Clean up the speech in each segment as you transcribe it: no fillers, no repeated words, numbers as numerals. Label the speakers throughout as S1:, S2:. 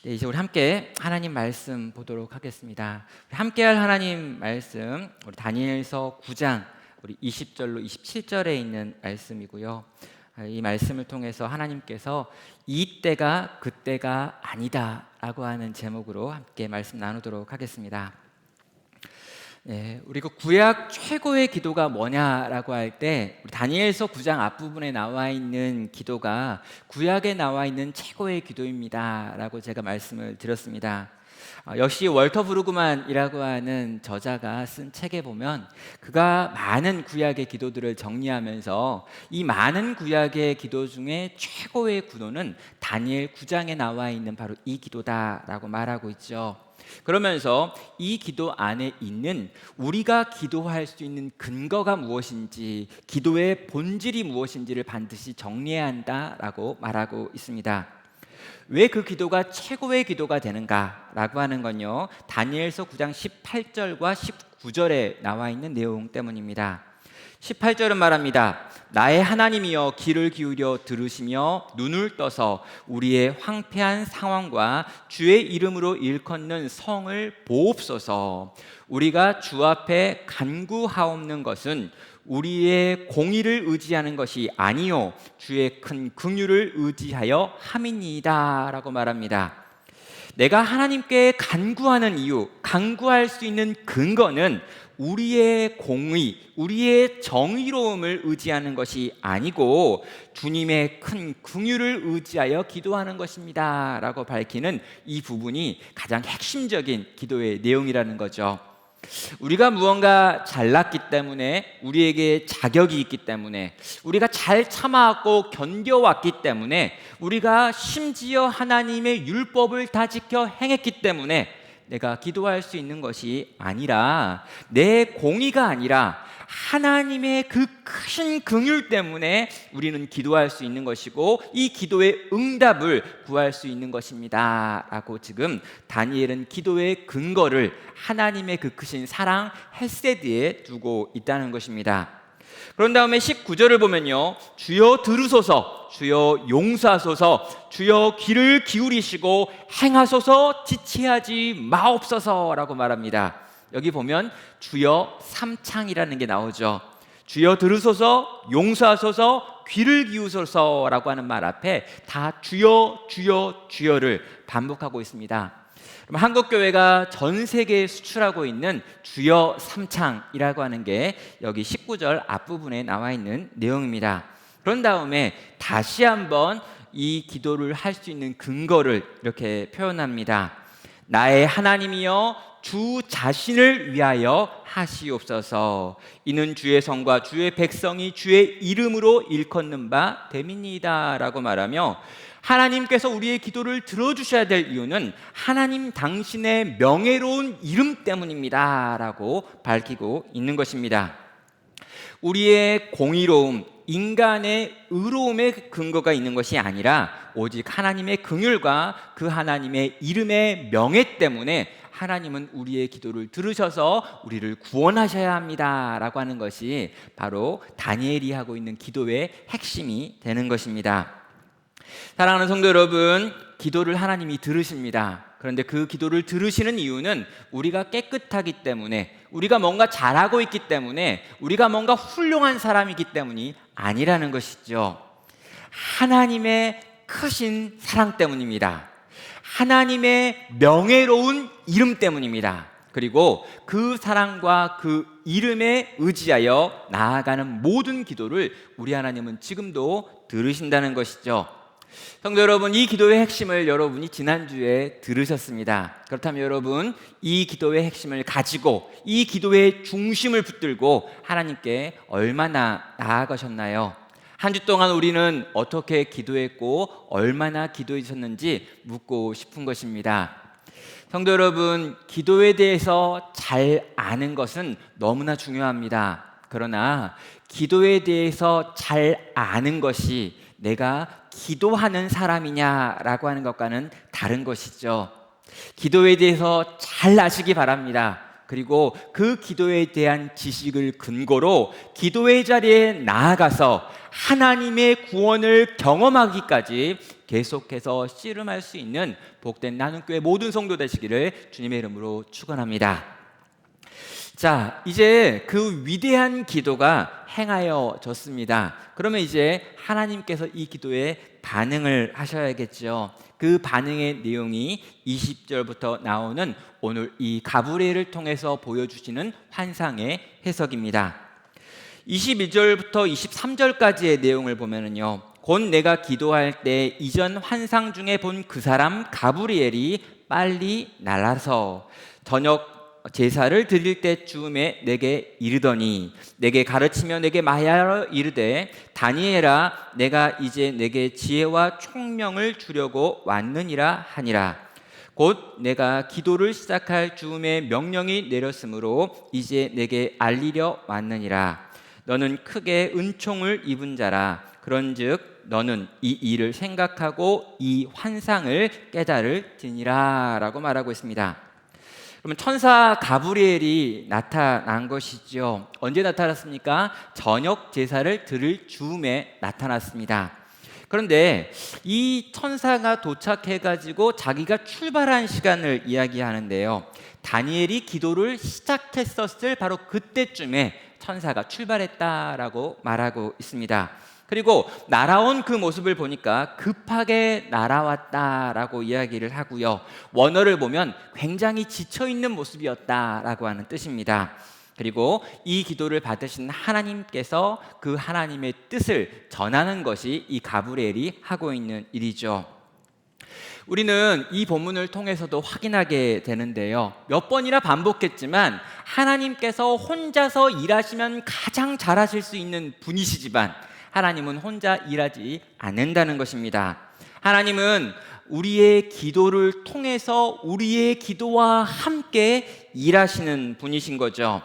S1: 네, 이제 우리 함께 하나님 말씀 보도록 하겠습니다. 우리 함께할 하나님 말씀, 우리 다니엘서 9장 우리 20절로 27절에 있는 말씀이고요. 이 말씀을 통해서 하나님께서 이때가 그때가 아니다라고 하는 제목으로 함께 말씀 나누도록 하겠습니다. 네, 우리 그 구약 최고의 기도가 뭐냐라고 할 때 우리 다니엘서 9장 앞부분에 나와 있는 기도가 구약에 나와 있는 최고의 기도입니다라고 제가 말씀을 드렸습니다. 역시 월터 브루그만이라고 하는 저자가 쓴 책에 보면 그가 많은 구약의 기도들을 정리하면서 이 많은 구약의 기도 중에 최고의 기도는 다니엘 9장에 나와 있는 바로 이 기도다라고 말하고 있죠. 그러면서 이 기도 안에 있는 우리가 기도할 수 있는 근거가 무엇인지, 기도의 본질이 무엇인지를 반드시 정리해야 한다라고 말하고 있습니다. 왜 그 기도가 최고의 기도가 되는가라고 하는 건요, 다니엘서 9장 18절과 19절에 나와 있는 내용 때문입니다. 18절은 말합니다. 나의 하나님이여 귀를 기울여 들으시며 눈을 떠서 우리의 황폐한 상황과 주의 이름으로 일컫는 성을 보옵소서. 우리가 주 앞에 간구하옵는 것은 우리의 공의를 의지하는 것이 아니요 주의 큰 긍휼을 의지하여 함이니이다 라고 말합니다. 내가 하나님께 간구하는 이유, 간구할 수 있는 근거는 우리의 공의, 우리의 정의로움을 의지하는 것이 아니고 주님의 큰 긍휼을 의지하여 기도하는 것입니다 라고 밝히는 이 부분이 가장 핵심적인 기도의 내용이라는 거죠. 우리가 무언가 잘났기 때문에, 우리에게 자격이 있기 때문에, 우리가 잘 참아왔고 견뎌왔기 때문에, 우리가 심지어 하나님의 율법을 다 지켜 행했기 때문에 내가 기도할 수 있는 것이 아니라, 내 공의가 아니라 하나님의 그 크신 긍휼 때문에 우리는 기도할 수 있는 것이고 이 기도의 응답을 구할 수 있는 것입니다 라고 지금 다니엘은 기도의 근거를 하나님의 그 크신 사랑 헤세드에 두고 있다는 것입니다. 그런 다음에 19절을 보면요, 주여 들으소서, 주여 용서하소서, 주여 귀를 기울이시고 행하소서, 지체하지 마옵소서라고 말합니다. 여기 보면 주여 삼창이라는 게 나오죠. 주여 들으소서, 용서하소서, 귀를 기울이소서라고 하는 말 앞에 다 주여 주여 주여를 반복하고 있습니다. 그럼 한국교회가 전 세계에 수출하고 있는 주여 삼창이라고 하는 게 여기 19절 앞부분에 나와 있는 내용입니다. 그런 다음에 다시 한번 이 기도를 할 수 있는 근거를 이렇게 표현합니다. 나의 하나님이여 주 자신을 위하여 하시옵소서. 이는 주의 성과 주의 백성이 주의 이름으로 일컫는 바 됨이니이다 라고 말하며, 하나님께서 우리의 기도를 들어주셔야 될 이유는 하나님 당신의 명예로운 이름 때문입니다 라고 밝히고 있는 것입니다. 우리의 공의로움, 인간의 의로움의 근거가 있는 것이 아니라 오직 하나님의 긍휼과 그 하나님의 이름의 명예 때문에 하나님은 우리의 기도를 들으셔서 우리를 구원하셔야 합니다 라고 하는 것이 바로 다니엘이 하고 있는 기도의 핵심이 되는 것입니다. 사랑하는 성도 여러분, 기도를 하나님이 들으십니다. 그런데 그 기도를 들으시는 이유는 우리가 깨끗하기 때문에, 우리가 뭔가 잘하고 있기 때문에, 우리가 뭔가 훌륭한 사람이기 때문이 아니라는 것이죠. 하나님의 크신 사랑 때문입니다. 하나님의 명예로운 이름 때문입니다. 그리고 그 사랑과 그 이름에 의지하여 나아가는 모든 기도를 우리 하나님은 지금도 들으신다는 것이죠. 성도 여러분, 이 기도의 핵심을 여러분이 지난주에 들으셨습니다. 그렇다면 여러분, 이 기도의 핵심을 가지고 이 기도의 중심을 붙들고 하나님께 얼마나 나아가셨나요? 한 주 동안 우리는 어떻게 기도했고 얼마나 기도하셨는지 묻고 싶은 것입니다. 성도 여러분, 기도에 대해서 잘 아는 것은 너무나 중요합니다. 그러나 기도에 대해서 잘 아는 것이 내가 기도하는 사람이냐라고 하는 것과는 다른 것이죠. 기도에 대해서 잘 아시기 바랍니다. 그리고 그 기도에 대한 지식을 근거로 기도의 자리에 나아가서 하나님의 구원을 경험하기까지 계속해서 씨름할 수 있는 복된 나눔교회 모든 성도 되시기를 주님의 이름으로 축원합니다. 자, 이제 그 위대한 기도가 행하여졌습니다. 그러면 이제 하나님께서 이 기도에 반응을 하셔야겠죠. 그 반응의 내용이 20절부터 나오는 오늘 이 가브리엘을 통해서 보여주시는 환상의 해석입니다. 22절부터 23절까지의 내용을 보면은요, 곧 내가 기도할 때 이전 환상 중에 본 그 사람 가브리엘이 빨리 날아서 저녁 제사를 드릴 때쯤에 내게 이르더니 내게 가르치며 내게 말하여 이르되 다니엘아 내가 이제 내게 지혜와 총명을 주려고 왔느니라 하니라. 곧 내가 기도를 시작할 즈음에 명령이 내렸으므로 이제 내게 알리려 왔느니라. 너는 크게 은총을 입은 자라. 그런즉 너는 이 일을 생각하고 이 환상을 깨달을지니라 라고 말하고 있습니다. 그러면 천사 가브리엘이 나타난 것이죠. 언제 나타났습니까? 저녁 제사를 드릴 즈음에 나타났습니다. 그런데 이 천사가 도착해가지고 자기가 출발한 시간을 이야기하는데요, 다니엘이 기도를 시작했었을 바로 그때쯤에 천사가 출발했다라고 말하고 있습니다. 그리고 날아온 그 모습을 보니까 급하게 날아왔다라고 이야기를 하고요, 원어를 보면 굉장히 지쳐있는 모습이었다라고 하는 뜻입니다. 그리고 이 기도를 받으신 하나님께서 그 하나님의 뜻을 전하는 것이 이 가브리엘이 하고 있는 일이죠. 우리는 이 본문을 통해서도 확인하게 되는데요, 몇 번이나 반복했지만 하나님께서 혼자서 일하시면 가장 잘하실 수 있는 분이시지만 하나님은 혼자 일하지 않는다는 것입니다. 하나님은 우리의 기도를 통해서 우리의 기도와 함께 일하시는 분이신 거죠.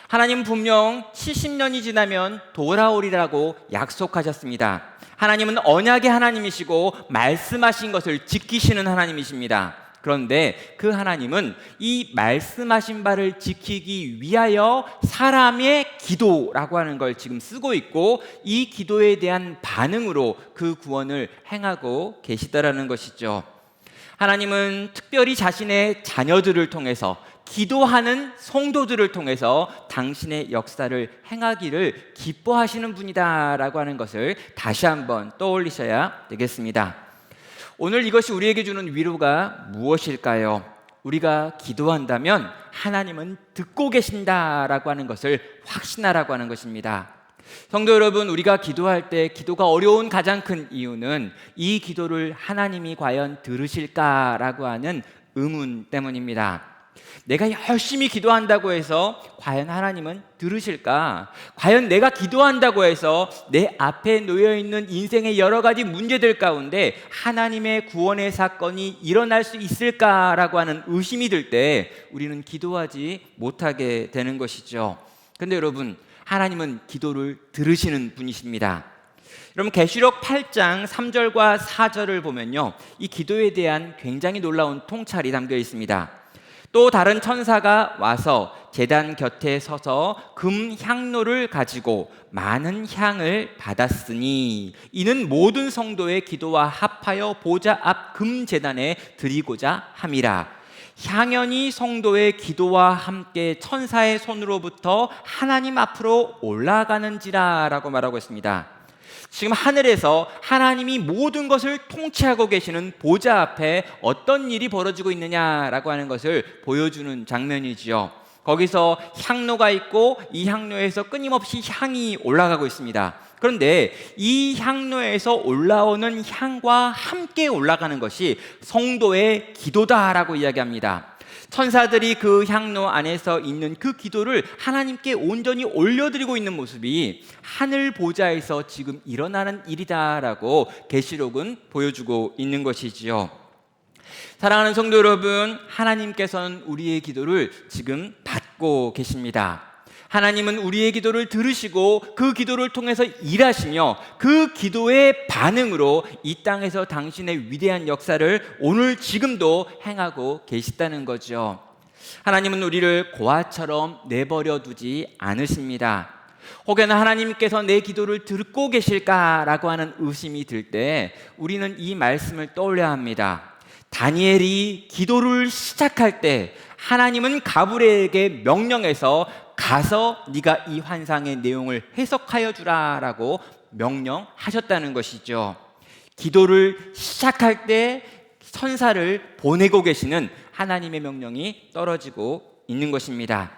S1: 하나님 분명 70년이 지나면 돌아오리라고 약속하셨습니다. 하나님은 언약의 하나님이시고 말씀하신 것을 지키시는 하나님이십니다. 그런데 그 하나님은 이 말씀하신 바를 지키기 위하여 사람의 기도라고 하는 걸 지금 쓰고 있고, 이 기도에 대한 반응으로 그 구원을 행하고 계시다라는 것이죠. 하나님은 특별히 자신의 자녀들을 통해서, 기도하는 성도들을 통해서 당신의 역사를 행하기를 기뻐하시는 분이다라고 하는 것을 다시 한번 떠올리셔야 되겠습니다. 오늘 이것이 우리에게 주는 위로가 무엇일까요? 우리가 기도한다면 하나님은 듣고 계신다라고 하는 것을 확신하라고 하는 것입니다. 성도 여러분, 우리가 기도할 때 기도가 어려운 가장 큰 이유는 이 기도를 하나님이 과연 들으실까라고 하는 의문 때문입니다. 내가 열심히 기도한다고 해서 과연 하나님은 들으실까? 과연 내가 기도한다고 해서 내 앞에 놓여있는 인생의 여러 가지 문제들 가운데 하나님의 구원의 사건이 일어날 수 있을까라고 하는 의심이 들 때 우리는 기도하지 못하게 되는 것이죠. 그런데 여러분, 하나님은 기도를 들으시는 분이십니다. 여러분, 계시록 8장 3절과 4절을 보면요, 이 기도에 대한 굉장히 놀라운 통찰이 담겨 있습니다. 또 다른 천사가 와서 제단 곁에 서서 금 향로를 가지고 많은 향을 받았으니 이는 모든 성도의 기도와 합하여 보좌 앞 금 제단에 드리고자 함이라. 향연이 성도의 기도와 함께 천사의 손으로부터 하나님 앞으로 올라가는지라 라고 말하고 있습니다. 지금 하늘에서 하나님이 모든 것을 통치하고 계시는 보좌 앞에 어떤 일이 벌어지고 있느냐라고 하는 것을 보여주는 장면이지요. 거기서 향로가 있고 이 향로에서 끊임없이 향이 올라가고 있습니다. 그런데 이 향로에서 올라오는 향과 함께 올라가는 것이 성도의 기도다라고 이야기합니다. 천사들이 그 향로 안에서 있는 그 기도를 하나님께 온전히 올려드리고 있는 모습이 하늘 보좌에서 지금 일어나는 일이다라고 계시록은 보여주고 있는 것이지요. 사랑하는 성도 여러분, 하나님께서는 우리의 기도를 지금 받고 계십니다. 하나님은 우리의 기도를 들으시고 그 기도를 통해서 일하시며 그 기도의 반응으로 이 땅에서 당신의 위대한 역사를 오늘 지금도 행하고 계시다는 거죠. 하나님은 우리를 고아처럼 내버려 두지 않으십니다. 혹여나 하나님께서 내 기도를 듣고 계실까라고 하는 의심이 들 때 우리는 이 말씀을 떠올려야 합니다. 다니엘이 기도를 시작할 때 하나님은 가브리엘에게 명령해서 가서 네가 이 환상의 내용을 해석하여 주라라고 명령하셨다는 것이죠. 기도를 시작할 때 천사를 보내고 계시는 하나님의 명령이 떨어지고 있는 것입니다.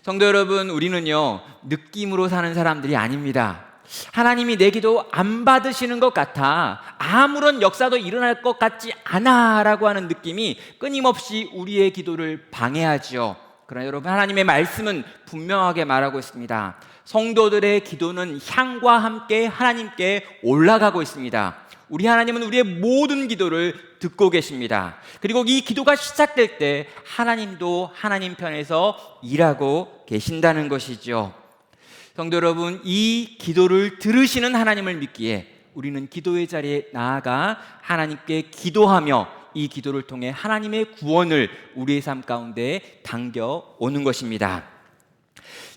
S1: 성도 여러분, 우리는요 느낌으로 사는 사람들이 아닙니다. 하나님이 내 기도 안 받으시는 것 같아, 아무런 역사도 일어날 것 같지 않아 라고 하는 느낌이 끊임없이 우리의 기도를 방해하죠. 그러나 여러분, 하나님의 말씀은 분명하게 말하고 있습니다. 성도들의 기도는 향과 함께 하나님께 올라가고 있습니다. 우리 하나님은 우리의 모든 기도를 듣고 계십니다. 그리고 이 기도가 시작될 때 하나님도 하나님 편에서 일하고 계신다는 것이죠. 성도 여러분, 이 기도를 들으시는 하나님을 믿기에 우리는 기도의 자리에 나아가 하나님께 기도하며 이 기도를 통해 하나님의 구원을 우리의 삶 가운데 당겨오는 것입니다.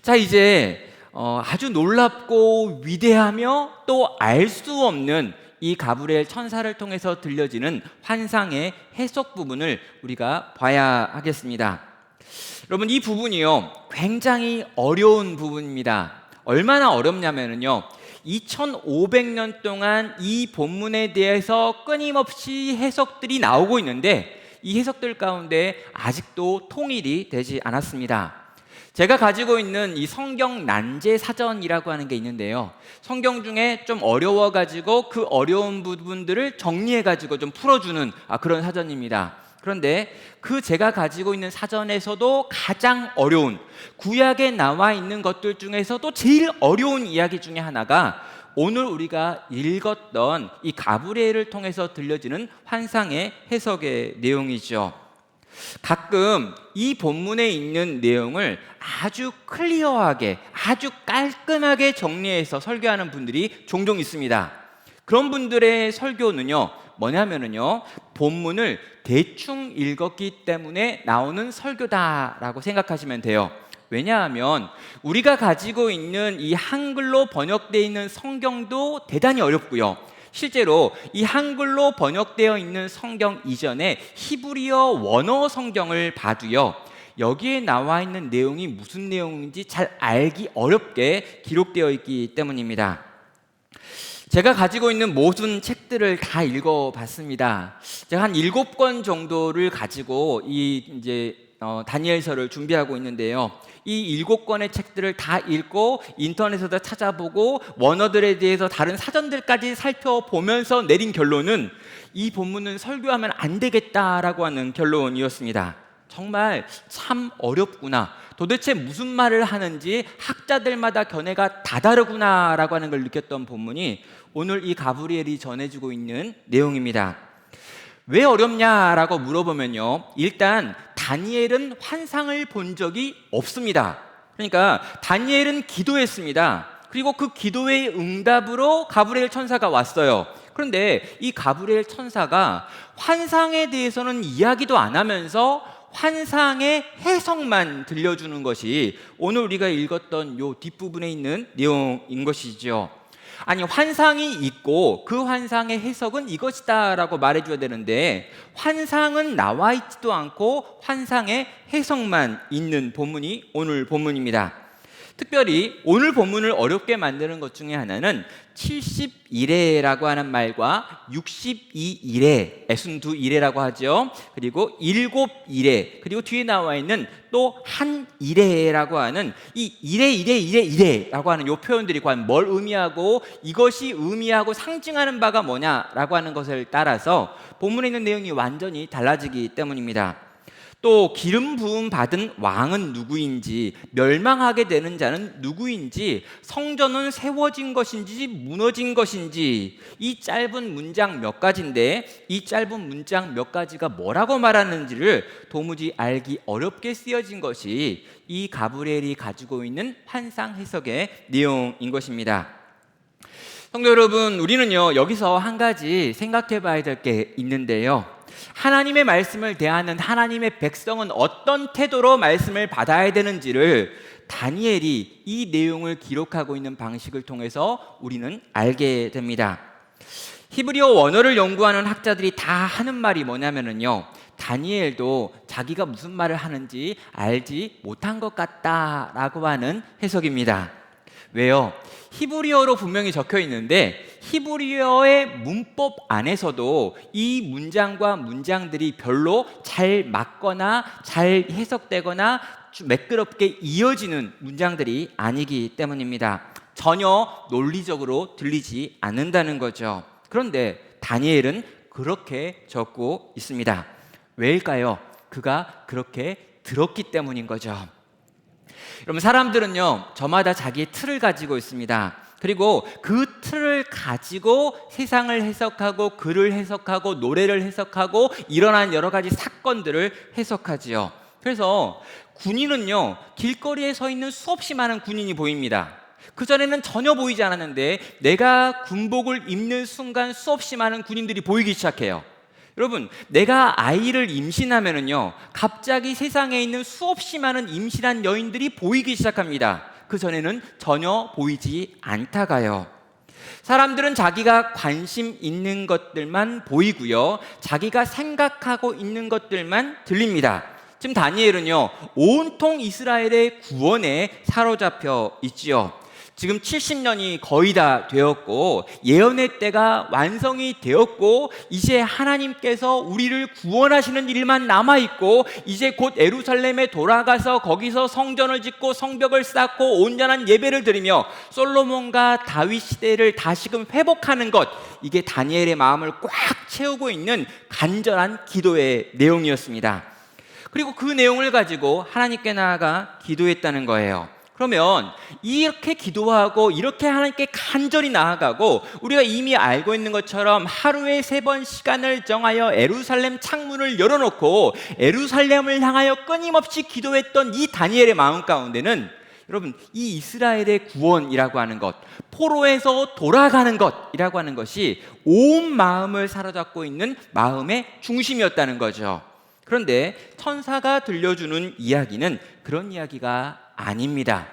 S1: 자, 이제 아주 놀랍고 위대하며 또 알 수 없는 이 가브리엘 천사를 통해서 들려지는 환상의 해석 부분을 우리가 봐야 하겠습니다. 여러분, 이 부분이요 굉장히 어려운 부분입니다. 얼마나 어렵냐면요 2500년 동안 이 본문에 대해서 끊임없이 해석들이 나오고 있는데 이 해석들 가운데 아직도 통일이 되지 않았습니다. 제가 가지고 있는 이 성경 난제 사전이라고 하는 게 있는데요, 성경 중에 좀 어려워가지고 그 어려운 부분들을 정리해가지고 좀 풀어주는 그런 사전입니다. 그런데 그 제가 가지고 있는 사전에서도 가장 어려운, 구약에 나와 있는 것들 중에서도 제일 어려운 이야기 중에 하나가 오늘 우리가 읽었던 이 가브리엘을 통해서 들려지는 환상의 해석의 내용이죠. 가끔 이 본문에 있는 내용을 아주 클리어하게, 아주 깔끔하게 정리해서 설교하는 분들이 종종 있습니다. 그런 분들의 설교는요 뭐냐면요 본문을 대충 읽었기 때문에 나오는 설교다라고 생각하시면 돼요. 왜냐하면 우리가 가지고 있는 이 한글로 번역되어 있는 성경도 대단히 어렵고요, 실제로 이 한글로 번역되어 있는 성경 이전에 히브리어 원어 성경을 봐도요 여기에 나와 있는 내용이 무슨 내용인지 잘 알기 어렵게 기록되어 있기 때문입니다. 제가 가지고 있는 모든 책들을 다 읽어봤습니다. 제가 한 7권 정도를 가지고 다니엘서를 준비하고 있는데요, 이 7권의 책들을 다 읽고 인터넷에서 찾아보고 원어들에 대해서 다른 사전들까지 살펴보면서 내린 결론은 이 본문은 설교하면 안 되겠다라고 하는 결론이었습니다. 정말 참 어렵구나, 도대체 무슨 말을 하는지 학자들마다 견해가 다 다르구나라고 하는 걸 느꼈던 본문이 오늘 이 가브리엘이 전해주고 있는 내용입니다. 왜 어렵냐라고 물어보면요, 일단 다니엘은 환상을 본 적이 없습니다. 그러니까 다니엘은 기도했습니다. 그리고 그 기도의 응답으로 가브리엘 천사가 왔어요. 그런데 이 가브리엘 천사가 환상에 대해서는 이야기도 안 하면서 환상의 해석만 들려주는 것이 오늘 우리가 읽었던 요 뒷부분에 있는 내용인 것이죠. 아니, 환상이 있고 그 환상의 해석은 이것이다 라고 말해줘야 되는데 환상은 나와 있지도 않고 환상의 해석만 있는 본문이 오늘 본문입니다. 특별히 오늘 본문을 어렵게 만드는 것 중에 하나는 71회라고 하는 말과 62일회, 62일회라고 하죠. 그리고 7일회, 그리고 뒤에 나와 있는 또 한 일회라고 하는 이 일회라고 하는 이 표현들이 과연 뭘 의미하고 이것이 의미하고 상징하는 바가 뭐냐라고 하는 것을 따라서 본문에 있는 내용이 완전히 달라지기 때문입니다. 또 기름 부음 받은 왕은 누구인지, 멸망하게 되는 자는 누구인지, 성전은 세워진 것인지 무너진 것인지, 이 짧은 문장 몇 가지인데 이 짧은 문장 몇 가지가 뭐라고 말하는지를 도무지 알기 어렵게 쓰여진 것이 이 가브리엘이 가지고 있는 환상 해석의 내용인 것입니다. 성도 여러분, 우리는요 여기서 한 가지 생각해 봐야 될 게 있는데요, 하나님의 말씀을 대하는 하나님의 백성은 어떤 태도로 말씀을 받아야 되는지를 다니엘이 이 내용을 기록하고 있는 방식을 통해서 우리는 알게 됩니다. 히브리어 원어를 연구하는 학자들이 다 하는 말이 뭐냐면요, 다니엘도 자기가 무슨 말을 하는지 알지 못한 것 같다라고 하는 해석입니다. 왜요? 히브리어로 분명히 적혀 있는데 히브리어의 문법 안에서도 이 문장과 문장들이 별로 잘 맞거나 잘 해석되거나 매끄럽게 이어지는 문장들이 아니기 때문입니다. 전혀 논리적으로 들리지 않는다는 거죠. 그런데 다니엘은 그렇게 적고 있습니다. 왜일까요? 그가 그렇게 들었기 때문인 거죠. 여러분, 사람들은요, 저마다 자기의 틀을 가지고 있습니다. 그리고 그 틀을 가지고 세상을 해석하고 글을 해석하고 노래를 해석하고 일어난 여러 가지 사건들을 해석하지요. 그래서 군인은요, 길거리에 서 있는 수없이 많은 군인이 보입니다. 그전에는 전혀 보이지 않았는데 내가 군복을 입는 순간 수없이 많은 군인들이 보이기 시작해요. 여러분, 내가 아이를 임신하면은요, 갑자기 세상에 있는 수없이 많은 임신한 여인들이 보이기 시작합니다. 그전에는 전혀 보이지 않다가요. 사람들은 자기가 관심 있는 것들만 보이고요, 자기가 생각하고 있는 것들만 들립니다. 지금 다니엘은요, 온통 이스라엘의 구원에 사로잡혀 있지요. 지금 70년이 거의 다 되었고 예언의 때가 완성이 되었고 이제 하나님께서 우리를 구원하시는 일만 남아있고 이제 곧 예루살렘에 돌아가서 거기서 성전을 짓고 성벽을 쌓고 온전한 예배를 드리며 솔로몬과 다윗 시대를 다시금 회복하는 것, 이게 다니엘의 마음을 꽉 채우고 있는 간절한 기도의 내용이었습니다. 그리고 그 내용을 가지고 하나님께 나아가 기도했다는 거예요. 그러면 이렇게 기도하고 이렇게 하나님께 간절히 나아가고 우리가 이미 알고 있는 것처럼 하루에 3번 시간을 정하여 예루살렘 창문을 열어놓고 예루살렘을 향하여 끊임없이 기도했던 이 다니엘의 마음 가운데는 여러분, 이 이스라엘의 구원이라고 하는 것, 포로에서 돌아가는 것이라고 하는 것이 온 마음을 사로잡고 있는 마음의 중심이었다는 거죠. 그런데 천사가 들려주는 이야기는 그런 이야기가 아닙니다.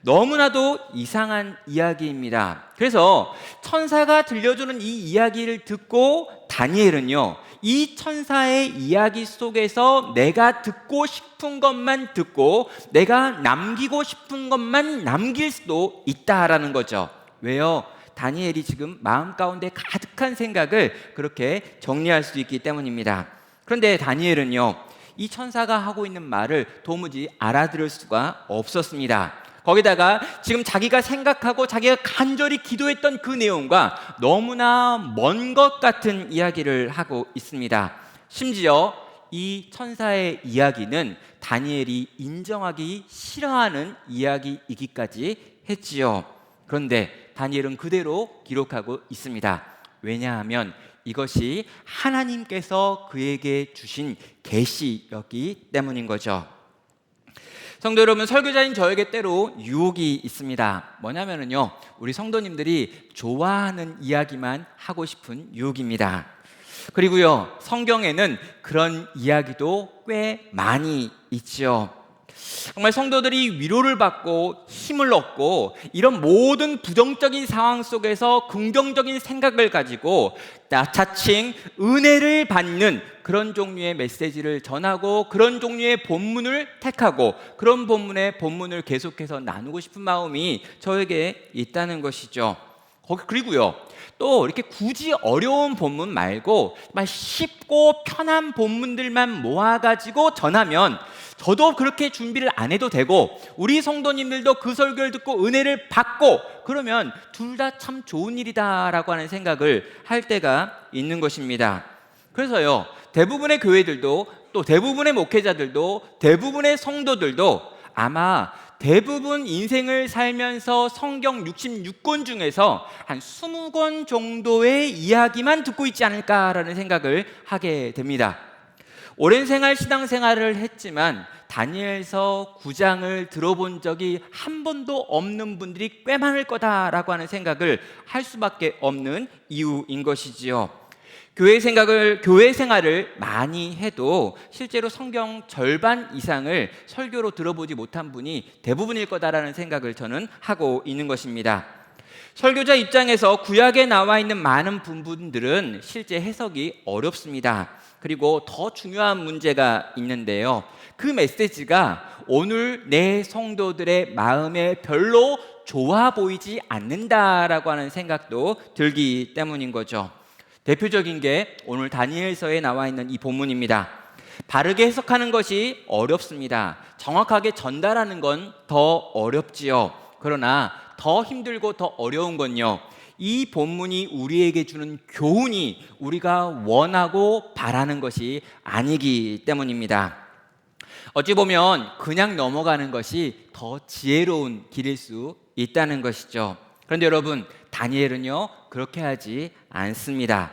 S1: 너무나도 이상한 이야기입니다. 그래서 천사가 들려주는 이 이야기를 듣고 다니엘은요, 이 천사의 이야기 속에서 내가 듣고 싶은 것만 듣고 내가 남기고 싶은 것만 남길 수도 있다라는 거죠. 왜요? 다니엘이 지금 마음 가운데 가득한 생각을 그렇게 정리할 수 있기 때문입니다. 그런데 다니엘은요, 이 천사가 하고 있는 말을 도무지 알아들을 수가 없었습니다. 거기다가 지금 자기가 생각하고 자기가 간절히 기도했던 그 내용과 너무나 먼 것 같은 이야기를 하고 있습니다. 심지어 이 천사의 이야기는 다니엘이 인정하기 싫어하는 이야기이기까지 했지요. 그런데 다니엘은 그대로 기록하고 있습니다. 왜냐하면 이것이 하나님께서 그에게 주신 계시였기 때문인 거죠. 성도 여러분, 설교자인 저에게 때로 유혹이 있습니다. 뭐냐면요, 우리 성도님들이 좋아하는 이야기만 하고 싶은 유혹입니다. 그리고요, 성경에는 그런 이야기도 꽤 많이 있죠. 정말 성도들이 위로를 받고 힘을 얻고 이런 모든 부정적인 상황 속에서 긍정적인 생각을 가지고 자칭 은혜를 받는 그런 종류의 메시지를 전하고 그런 종류의 본문을 택하고 그런 본문을 계속해서 나누고 싶은 마음이 저에게 있다는 것이죠. 그리고요, 또 이렇게 굳이 어려운 본문 말고 쉽고 편한 본문들만 모아가지고 전하면 저도 그렇게 준비를 안 해도 되고 우리 성도님들도 그 설교를 듣고 은혜를 받고 그러면 둘 다 참 좋은 일이다라고 하는 생각을 할 때가 있는 것입니다. 그래서요, 대부분의 교회들도 또 대부분의 목회자들도 대부분의 성도들도 아마 대부분 인생을 살면서 성경 66권 중에서 한 20권 정도의 이야기만 듣고 있지 않을까라는 생각을 하게 됩니다. 오랜 신앙생활을 했지만 다니엘서 9장을 들어본 적이 한 번도 없는 분들이 꽤 많을 거다라고 하는 생각을 할 수밖에 없는 이유인 것이지요. 교회 생활을 많이 해도 실제로 성경 절반 이상을 설교로 들어보지 못한 분이 대부분일 거다라는 생각을 저는 하고 있는 것입니다. 설교자 입장에서 구약에 나와 있는 많은 부분들은 실제 해석이 어렵습니다. 그리고 더 중요한 문제가 있는데요. 그 메시지가 오늘 내 성도들의 마음에 별로 좋아 보이지 않는다라고 하는 생각도 들기 때문인 거죠. 대표적인 게 오늘 다니엘서에 나와 있는 이 본문입니다. 바르게 해석하는 것이 어렵습니다. 정확하게 전달하는 건 더 어렵지요. 그러나 더 힘들고 더 어려운 건요, 이 본문이 우리에게 주는 교훈이 우리가 원하고 바라는 것이 아니기 때문입니다. 어찌 보면 그냥 넘어가는 것이 더 지혜로운 길일 수 있다는 것이죠. 그런데 여러분, 다니엘은요 그렇게 하지 않습니다.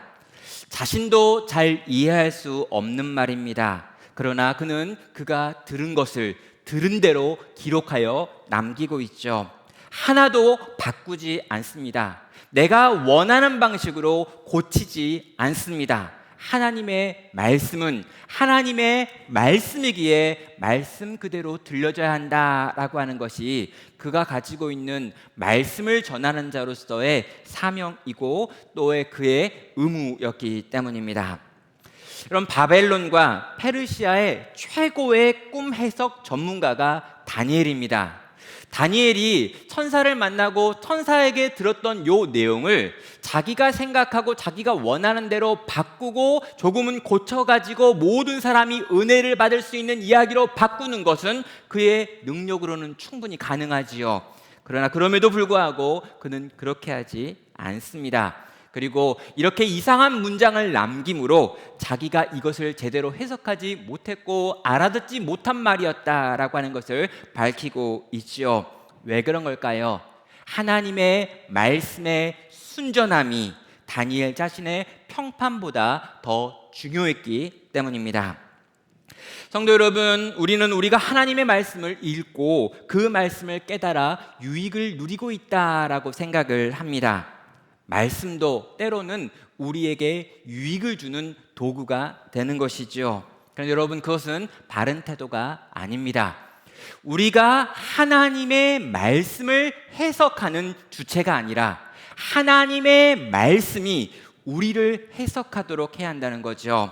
S1: 자신도 잘 이해할 수 없는 말입니다. 그러나 그는 그가 들은 것을 들은 대로 기록하여 남기고 있죠. 하나도 바꾸지 않습니다. 내가 원하는 방식으로 고치지 않습니다. 하나님의 말씀은 하나님의 말씀이기에 말씀 그대로 들려줘야 한다라고 하는 것이 그가 가지고 있는 말씀을 전하는 자로서의 사명이고 또 그의 의무였기 때문입니다. 그럼 바벨론과 페르시아의 최고의 꿈 해석 전문가가 다니엘입니다. 다니엘이 천사를 만나고 천사에게 들었던 요 내용을 자기가 생각하고 자기가 원하는 대로 바꾸고 조금은 고쳐가지고 모든 사람이 은혜를 받을 수 있는 이야기로 바꾸는 것은 그의 능력으로는 충분히 가능하지요. 그러나 그럼에도 불구하고 그는 그렇게 하지 않습니다. 그리고 이렇게 이상한 문장을 남김으로 자기가 이것을 제대로 해석하지 못했고 알아듣지 못한 말이었다라고 하는 것을 밝히고 있죠. 왜 그런 걸까요? 하나님의 말씀의 순전함이 다니엘 자신의 평판보다 더 중요했기 때문입니다. 성도 여러분, 우리가 하나님의 말씀을 읽고 그 말씀을 깨달아 유익을 누리고 있다라고 생각을 합니다. 말씀도 때로는 우리에게 유익을 주는 도구가 되는 것이죠. 그런데 여러분, 그것은 바른 태도가 아닙니다. 우리가 하나님의 말씀을 해석하는 주체가 아니라 하나님의 말씀이 우리를 해석하도록 해야 한다는 거죠.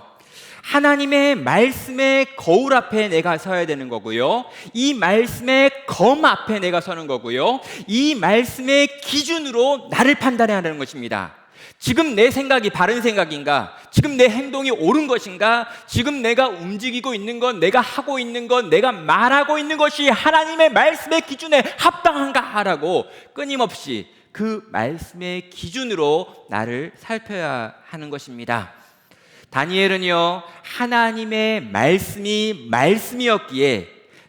S1: 하나님의 말씀의 거울 앞에 내가 서야 되는 거고요, 이 말씀의 검 앞에 내가 서는 거고요, 이 말씀의 기준으로 나를 판단해야 하는 것입니다. 지금 내 생각이 바른 생각인가? 지금 내 행동이 옳은 것인가? 지금 내가 움직이고 있는 건, 내가 하고 있는 건, 내가 말하고 있는 것이 하나님의 말씀의 기준에 합당한가? 라고 끊임없이 그 말씀의 기준으로 나를 살펴야 하는 것입니다. 다니엘은요, 하나님의 말씀이 말씀이었기에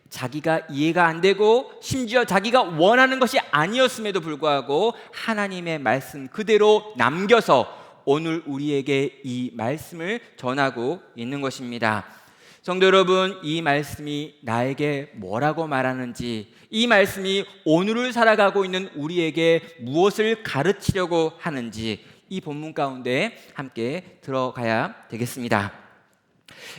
S1: 자기가 이해가 안 되고 심지어 자기가 원하는 것이 아니었음에도 불구하고 하나님의 말씀 그대로 남겨서 오늘 우리에게 이 말씀을 전하고 있는 것입니다. 성도 여러분, 이 말씀이 나에게 뭐라고 말하는지, 이 말씀이 오늘을 살아가고 있는 우리에게 무엇을 가르치려고 하는지 이 본문 가운데 함께 들어가야 되겠습니다.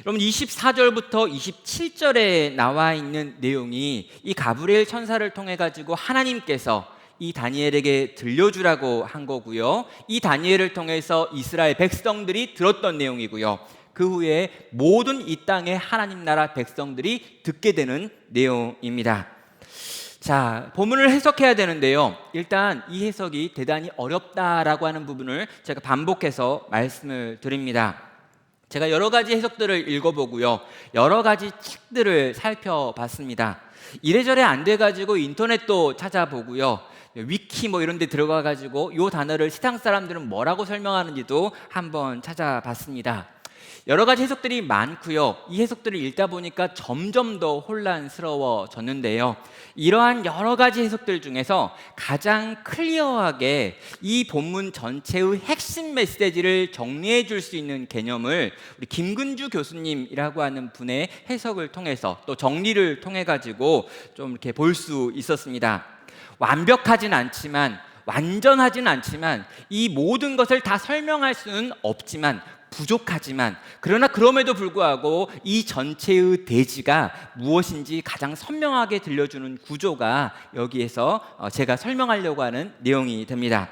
S1: 여러분, 24절부터 27절에 나와 있는 내용이 이 가브리엘 천사를 통해 가지고 하나님께서 이 다니엘에게 들려주라고 한 거고요, 이 다니엘을 통해서 이스라엘 백성들이 들었던 내용이고요, 그 후에 모든 이 땅의 하나님 나라 백성들이 듣게 되는 내용입니다. 자, 본문을 해석해야 되는데요, 일단 이 해석이 대단히 어렵다라고 하는 부분을 제가 반복해서 말씀을 드립니다. 제가 여러 가지 해석들을 읽어보고요, 여러 가지 책들을 살펴봤습니다. 이래저래 안 돼가지고 인터넷도 찾아보고요, 위키 이런 데 들어가가지고 이 단어를 세상 사람들은 뭐라고 설명하는지도 한번 찾아봤습니다. 여러 가지 해석들이 많고요, 이 해석들을 읽다 보니까 점점 더 혼란스러워졌는데요, 이러한 여러 가지 해석들 중에서 가장 클리어하게 이 본문 전체의 핵심 메시지를 정리해 줄 수 있는 개념을 우리 김근주 교수님이라고 하는 분의 해석을 통해서 또 정리를 통해 가지고 좀 이렇게 볼 수 있었습니다. 완벽하진 않지만, 완전하진 않지만, 이 모든 것을 다 설명할 수는 없지만 부족하지만 그러나 그럼에도 불구하고 이 전체의 대지가 무엇인지 가장 선명하게 들려주는 구조가 여기에서 제가 설명하려고 하는 내용이 됩니다.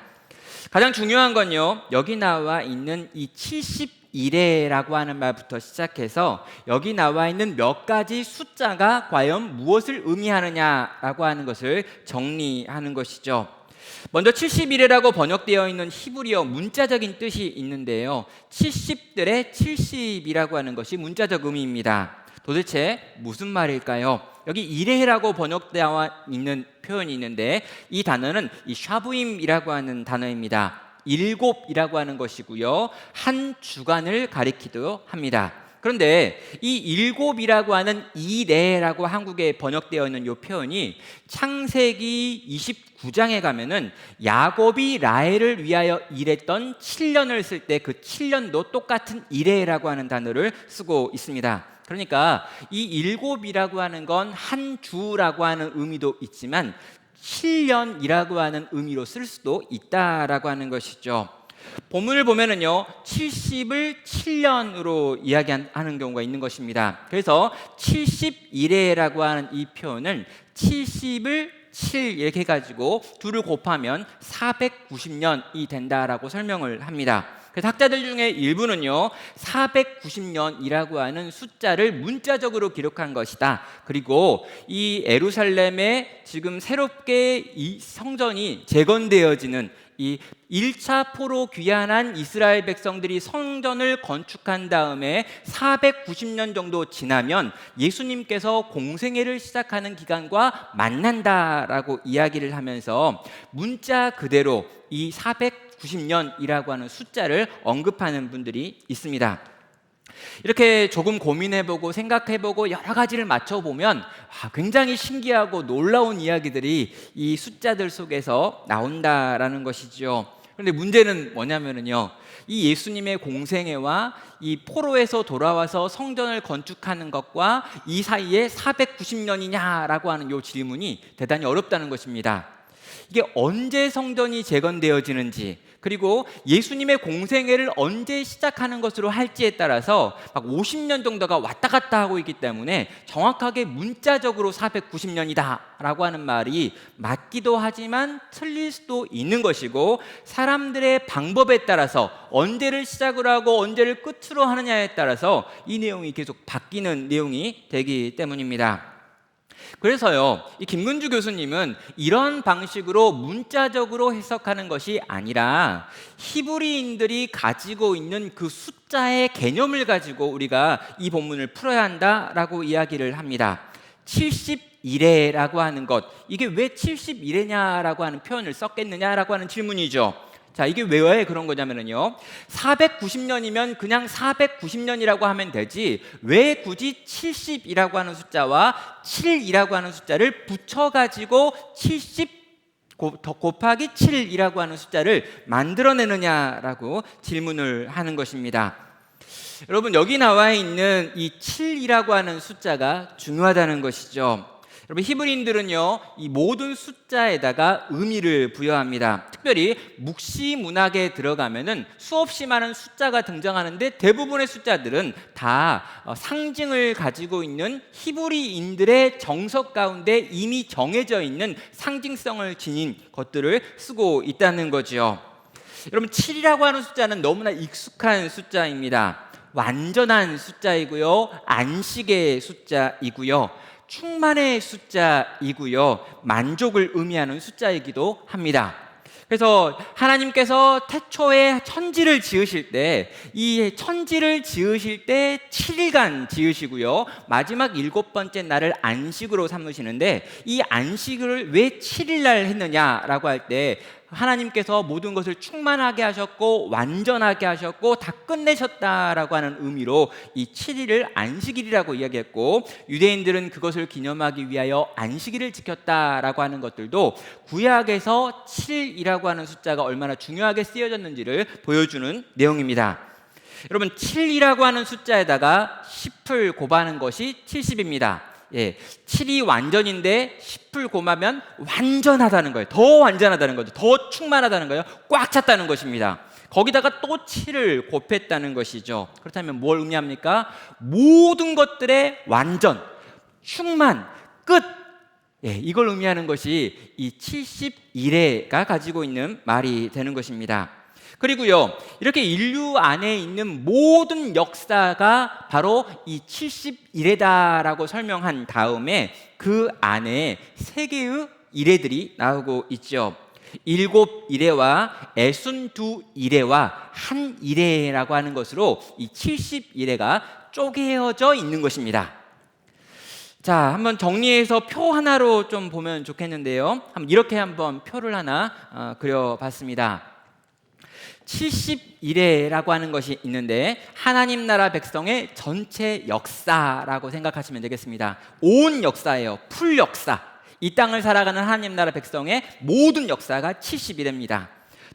S1: 가장 중요한 건요, 여기 나와 있는 이 71회라고 하는 말부터 시작해서 여기 나와 있는 몇 가지 숫자가 과연 무엇을 의미하느냐라고 하는 것을 정리하는 것이죠. 먼저 71회라고 번역되어 있는 히브리어 문자적인 뜻이 있는데요, 70들의 70이라고 하는 것이 문자적 의미입니다. 도대체 무슨 말일까요? 여기 일회라고 번역되어 있는 표현이 있는데 이 단어는 이 샤부임이라고 하는 단어입니다. 일곱이라고 하는 것이고요, 한 주간을 가리키기도 합니다. 그런데 이 일곱이라고 하는 이레라고 한국에 번역되어 있는 이 표현이 창세기 29장에 가면은 야곱이 라헬을 위하여 일했던 7년을 쓸 때 그 7년도 똑같은 이레라고 하는 단어를 쓰고 있습니다. 그러니까 이 일곱이라고 하는 건 한 주라고 하는 의미도 있지만 7년이라고 하는 의미로 쓸 수도 있다라고 하는 것이죠. 본문을 보면은요, 70을 7년으로 이야기하는 경우가 있는 것입니다. 그래서 71회라고 하는 이 표현은 70을 7 이렇게 해가지고 둘을 곱하면 490년이 된다라고 설명을 합니다. 그래서 학자들 중에 일부는요, 490년이라고 하는 숫자를 문자적으로 기록한 것이다. 그리고 이 예루살렘에 지금 새롭게 이 성전이 재건되어지는 이 1차 포로 귀환한 이스라엘 백성들이 성전을 건축한 다음에 490년 정도 지나면 예수님께서 공생애를 시작하는 기간과 만난다라고 이야기를 하면서 문자 그대로 이 490년이라고 하는 숫자를 언급하는 분들이 있습니다. 이렇게 조금 고민해보고 생각해보고 여러 가지를 맞춰보면 굉장히 신기하고 놀라운 이야기들이 이 숫자들 속에서 나온다라는 것이죠. 그런데 문제는 뭐냐면요, 이 예수님의 공생애와 이 포로에서 돌아와서 성전을 건축하는 것과 이 사이에 490년이냐라고 하는 이 질문이 대단히 어렵다는 것입니다. 이게 언제 성전이 재건되어지는지, 그리고 예수님의 공생애를 언제 시작하는 것으로 할지에 따라서 막 50년 정도가 왔다 갔다 하고 있기 때문에 정확하게 문자적으로 490년이다 라고 하는 말이 맞기도 하지만 틀릴 수도 있는 것이고, 사람들의 방법에 따라서 언제를 시작을 하고 언제를 끝으로 하느냐에 따라서 이 내용이 계속 바뀌는 내용이 되기 때문입니다. 그래서요, 이 김문주 교수님은 이런 방식으로 문자적으로 해석하는 것이 아니라 히브리인들이 가지고 있는 그 숫자의 개념을 가지고 우리가 이 본문을 풀어야 한다라고 이야기를 합니다. 71회라고 하는 것, 이게 왜 71회냐라고 하는 표현을 썼겠느냐라고 하는 질문이죠. 자, 이게 왜 그런 거냐면요, 490년이면 그냥 490년이라고 하면 되지 왜 굳이 70이라고 하는 숫자와 7이라고 하는 숫자를 붙여가지고 70 곱하기 7이라고 하는 숫자를 만들어내느냐라고 질문을 하는 것입니다. 여러분, 여기 나와 있는 이 7이라고 하는 숫자가 중요하다는 것이죠. 여러분, 히브리인들은요, 이 모든 숫자에다가 의미를 부여합니다. 특별히 묵시 문학에 들어가면은 수없이 많은 숫자가 등장하는데 대부분의 숫자들은 다 상징을 가지고 있는 히브리인들의 정석 가운데 이미 정해져 있는 상징성을 지닌 것들을 쓰고 있다는 거죠. 여러분, 7이라고 하는 숫자는 너무나 익숙한 숫자입니다. 완전한 숫자이고요, 안식의 숫자이고요, 충만의 숫자이고요, 만족을 의미하는 숫자이기도 합니다. 그래서 하나님께서 태초에 천지를 지으실 때 이 천지를 지으실 때 7일간 지으시고요, 마지막 7번째 날을 안식으로 삼으시는데 이 안식을 왜 7일날 했느냐라고 할 때 하나님께서 모든 것을 충만하게 하셨고 완전하게 하셨고 다 끝내셨다라고 하는 의미로 이 7일을 안식일이라고 이야기했고, 유대인들은 그것을 기념하기 위하여 안식일을 지켰다라고 하는 것들도 구약에서 7이라고 하는 숫자가 얼마나 중요하게 쓰여졌는지를 보여주는 내용입니다. 여러분, 7이라고 하는 숫자에다가 10을 곱하는 것이 70입니다. 예, 7이 완전인데 10을 곱하면 완전하다는 거예요. 더 완전하다는 거죠. 더 충만하다는 거예요. 꽉 찼다는 것입니다. 거기다가 또 7을 곱했다는 것이죠. 그렇다면 뭘 의미합니까? 모든 것들의 완전, 충만, 끝. 이걸 의미하는 것이 이 71회가 가지고 있는 말이 되는 것입니다. 그리고요, 이렇게 인류 안에 있는 모든 역사가 바로 이 71회다라고 설명한 다음에 그 안에 세 개의 이래들이 나오고 있죠. 7이래와 62이래와 한 이래라고 하는 것으로 이 71회가 쪼개어져 있는 것입니다. 자, 한번 정리해서 표 하나로 좀 보면 좋겠는데요. 이렇게 한번 표를 하나 그려봤습니다. 71회라고 하는 것이 있는데 하나님 나라 백성의 전체 역사라고 생각하시면 되겠습니다. 온 역사예요. 풀 역사. 이 땅을 살아가는 하나님 나라 백성의 모든 역사가 71회입니다.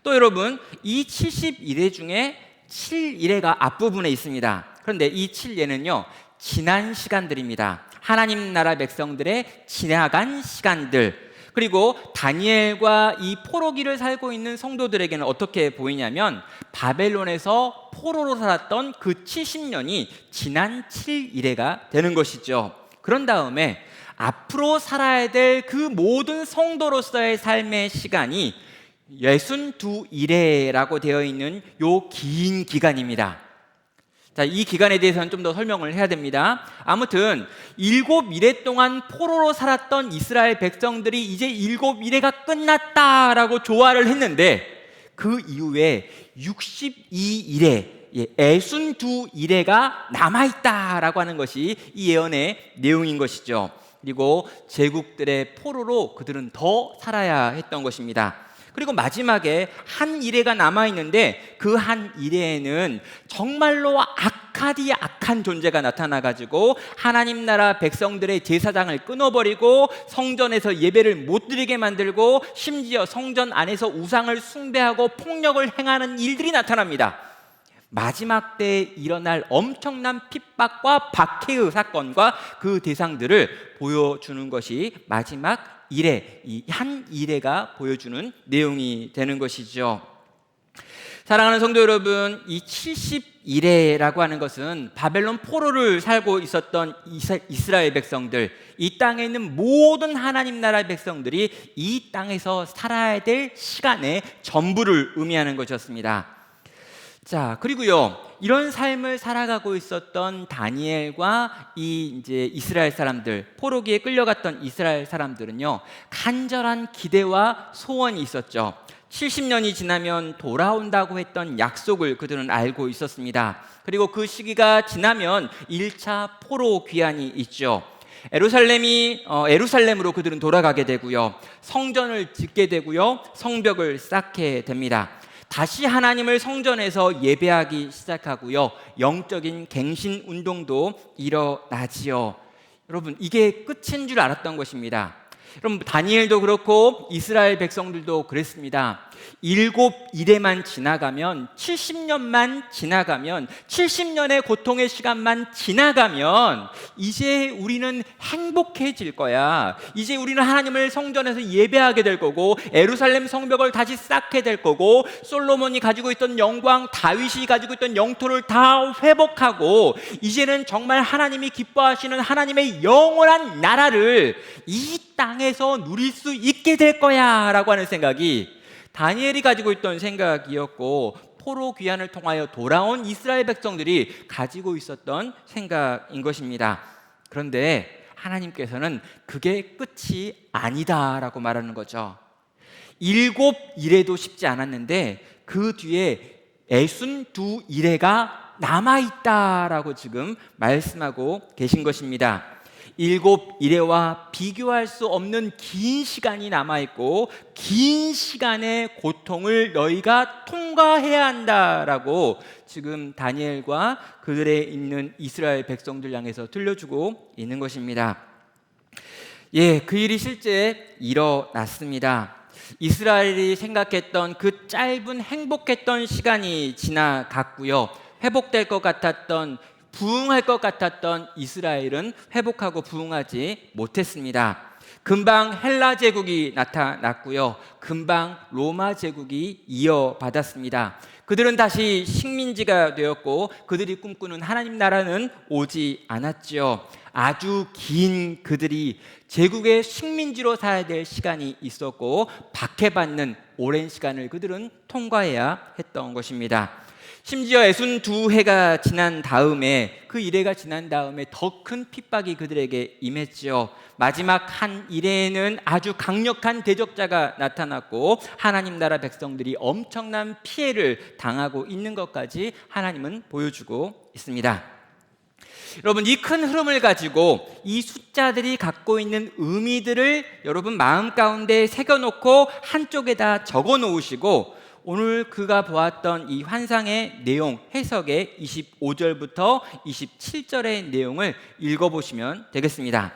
S1: 또 여러분, 이 71회 중에 7일회가 앞부분에 있습니다. 그런데 이 7일회는요, 지난 시간들입니다. 하나님 나라 백성들의 지나간 시간들. 그리고 다니엘과 이 포로기를 살고 있는 성도들에게는 어떻게 보이냐면 바벨론에서 포로로 살았던 그 70년이 지난 7일회가 되는 것이죠. 그런 다음에 앞으로 살아야 될 그 모든 성도로서의 삶의 시간이 62일회라고 되어 있는 요 긴 기간입니다. 자, 이 기간에 대해서는 좀 더 설명을 해야 됩니다. 아무튼 7일회 동안 포로로 살았던 이스라엘 백성들이 이제 7일회가 끝났다라고 조화를 했는데 그 이후에 62일회 62일회가 남아있다라고 하는 것이 이 예언의 내용인 것이죠. 그리고 제국들의 포로로 그들은 더 살아야 했던 것입니다. 그리고 마지막에 한 일회가 남아있는데 그 한 일회에는 정말로 악한 존재가 나타나가지고 하나님 나라 백성들의 제사장을 끊어버리고 성전에서 예배를 못 드리게 만들고 심지어 성전 안에서 우상을 숭배하고 폭력을 행하는 일들이 나타납니다. 마지막 때에 일어날 엄청난 핍박과 박해의 사건과 그 대상들을 보여주는 것이 마지막 일회, 이 한 일회가 보여주는 내용이 되는 것이죠. 사랑하는 성도 여러분, 이 71회라고 하는 것은 바벨론 포로를 살고 있었던 이스라엘 백성들, 이 땅에 있는 모든 하나님 나라 백성들이 이 땅에서 살아야 될 시간의 전부를 의미하는 것이었습니다. 자, 그리고요, 이런 삶을 살아가고 있었던 다니엘과 이제 이스라엘 사람들, 포로기에 끌려갔던 이스라엘 사람들은요, 간절한 기대와 소원이 있었죠. 70년이 지나면 돌아온다고 했던 약속을 그들은 알고 있었습니다. 그리고 그 시기가 지나면 1차 포로 귀환이 있죠. 에루살렘으로 그들은 돌아가게 되고요, 성전을 짓게 되고요, 성벽을 쌓게 됩니다. 다시 하나님을 성전에서 예배하기 시작하고요, 영적인 갱신 운동도 일어나지요. 여러분, 이게 끝인 줄 알았던 것입니다. 여러분, 다니엘도 그렇고 이스라엘 백성들도 그랬습니다. 7일에만 지나가면, 70년만 지나가면, 70년의 고통의 시간만 지나가면 이제 우리는 행복해질 거야. 이제 우리는 하나님을 성전에서 예배하게 될 거고, 예루살렘 성벽을 다시 쌓게 될 거고, 솔로몬이 가지고 있던 영광, 다윗이 가지고 있던 영토를 다 회복하고, 이제는 정말 하나님이 기뻐하시는 하나님의 영원한 나라를 이 땅에서 누릴 수 있게 될 거야 라고 하는 생각이 다니엘이 가지고 있던 생각이었고, 포로 귀환을 통하여 돌아온 이스라엘 백성들이 가지고 있었던 생각인 것입니다. 그런데 하나님께서는 그게 끝이 아니다라고 말하는 거죠. 7일에도 쉽지 않았는데 그 뒤에 62일회가 남아있다라고 지금 말씀하고 계신 것입니다. 7일회와 비교할 수 없는 긴 시간이 남아있고, 긴 시간의 고통을 너희가 통과해야 한다라고 지금 다니엘과 그들에 있는 이스라엘 백성들 향해서 들려주고 있는 것입니다. 그 일이 실제 일어났습니다. 이스라엘이 생각했던 그 짧은 행복했던 시간이 지나갔고요, 회복될 것 같았던, 부흥할 것 같았던 이스라엘은 회복하고 부흥하지 못했습니다. 금방 헬라 제국이 나타났고요, 금방 로마 제국이 이어받았습니다. 그들은 다시 식민지가 되었고 그들이 꿈꾸는 하나님 나라는 오지 않았지요. 아주 긴 그들이 제국의 식민지로 살아야 될 시간이 있었고 박해받는 오랜 시간을 그들은 통과해야 했던 것입니다. 심지어 62해가 지난 다음에 그 이래가 지난 다음에 더 큰 핍박이 그들에게 임했지요. 마지막 한 이래에는 아주 강력한 대적자가 나타났고 하나님 나라 백성들이 엄청난 피해를 당하고 있는 것까지 하나님은 보여주고 있습니다. 여러분, 이 큰 흐름을 가지고 이 숫자들이 갖고 있는 의미들을 여러분 마음 가운데 새겨놓고 한쪽에다 적어 놓으시고 오늘 그가 보았던 이 환상의 내용, 해석의 25절부터 27절의 내용을 읽어보시면 되겠습니다.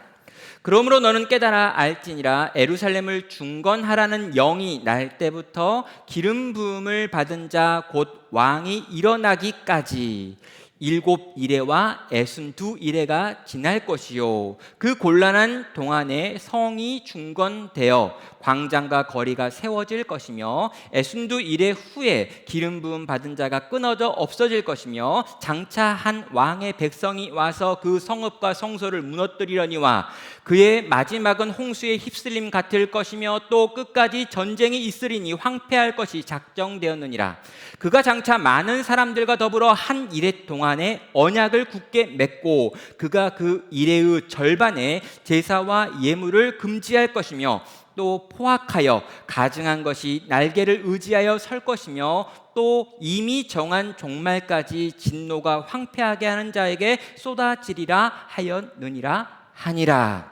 S1: 그러므로 너는 깨달아 알지니라. 예루살렘을 중건하라는 영이 날 때부터 기름 부음을 받은 자 곧 왕이 일어나기까지 7이레와 62이레가 지날 것이요 그 곤란한 동안에 성이 중건되어 광장과 거리가 세워질 것이며 62이레 후에 기름 부음 받은 자가 끊어져 없어질 것이며 장차 한 왕의 백성이 와서 그 성읍과 성소를 무너뜨리려니와 그의 마지막은 홍수에 휩쓸림 같을 것이며 또 끝까지 전쟁이 있으리니 황폐할 것이 작정되었느니라. 그가 장차 많은 사람들과 더불어 한 이레 동안에 언약을 굳게 맺고 그가 그 이레의 절반에 제사와 예물을 금지할 것이며 또 포악하여 가증한 것이 날개를 의지하여 설 것이며 또 이미 정한 종말까지 진노가 황폐하게 하는 자에게 쏟아지리라 하였느니라 하니라.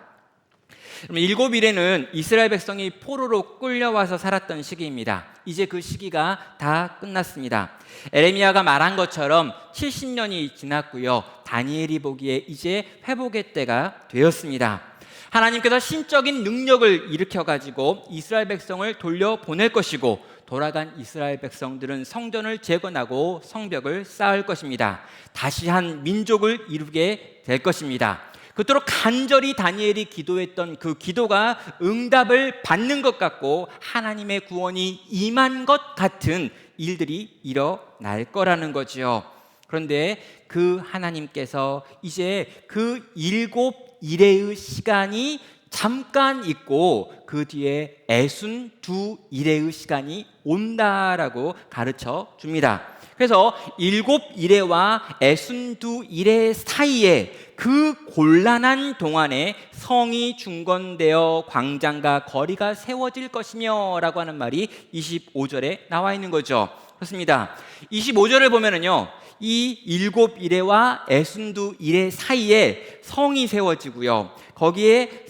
S1: 7일에는 이스라엘 백성이 포로로 끌려와서 살았던 시기입니다. 이제 그 시기가 다 끝났습니다. 에레미야가 말한 것처럼 70년이 지났고요. 다니엘이 보기에 이제 회복의 때가 되었습니다. 하나님께서 신적인 능력을 일으켜가지고 이스라엘 백성을 돌려보낼 것이고 돌아간 이스라엘 백성들은 성전을 재건하고 성벽을 쌓을 것입니다. 다시 한 민족을 이루게 될 것입니다. 그토록 간절히 다니엘이 기도했던 그 기도가 응답을 받는 것 같고 하나님의 구원이 임한 것 같은 일들이 일어날 거라는 거지요. 그런데 그 하나님께서 이제 그 7일의 시간이 잠깐 있고 그 뒤에 62일의 시간이 온다라고 가르쳐 줍니다. 그래서 7일에와 62일의 사이에 그 곤란한 동안에 성이 중건되어 광장과 거리가 세워질 것이며 라고 하는 말이 25절에 나와 있는 거죠. 그렇습니다. 25절을 보면은요, 이 7일에와 62일의 사이에 성이 세워지고요, 거기에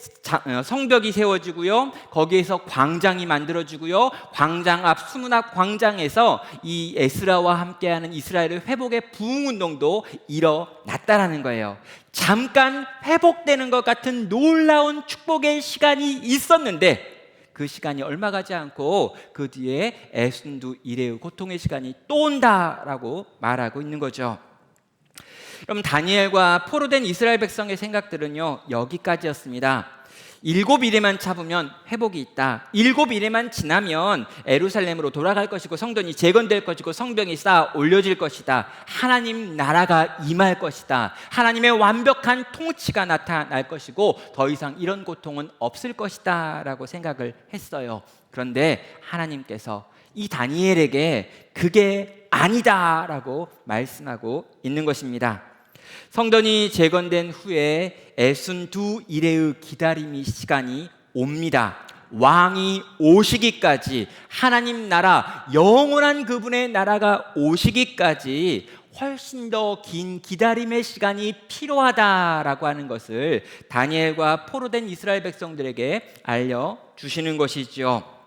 S1: 성벽이 세워지고요, 거기에서 광장이 만들어지고요, 광장 앞 수문 앞 광장에서 이 에스라와 함께하는 이스라엘의 회복의 부흥운동도 일어났다라는 거예요. 잠깐 회복되는 것 같은 놀라운 축복의 시간이 있었는데 그 시간이 얼마 가지 않고 그 뒤에 62일의 고통의 시간이 또 온다라고 말하고 있는 거죠. 그럼 다니엘과 포로된 이스라엘 백성의 생각들은요, 여기까지였습니다. 7일에만 참으면 회복이 있다. 7일에만 지나면 예루살렘으로 돌아갈 것이고 성전이 재건될 것이고 성벽이 쌓아 올려질 것이다. 하나님 나라가 임할 것이다. 하나님의 완벽한 통치가 나타날 것이고 더 이상 이런 고통은 없을 것이다 라고 생각을 했어요. 그런데 하나님께서 이 다니엘에게 그게 아니다라고 말씀하고 있는 것입니다. 성전이 재건된 후에 62일의 기다림의 시간이 옵니다. 왕이 오시기까지, 하나님 나라, 영원한 그분의 나라가 오시기까지 훨씬 더 긴 기다림의 시간이 필요하다라고 하는 것을 다니엘과 포로된 이스라엘 백성들에게 알려주시는 것이죠.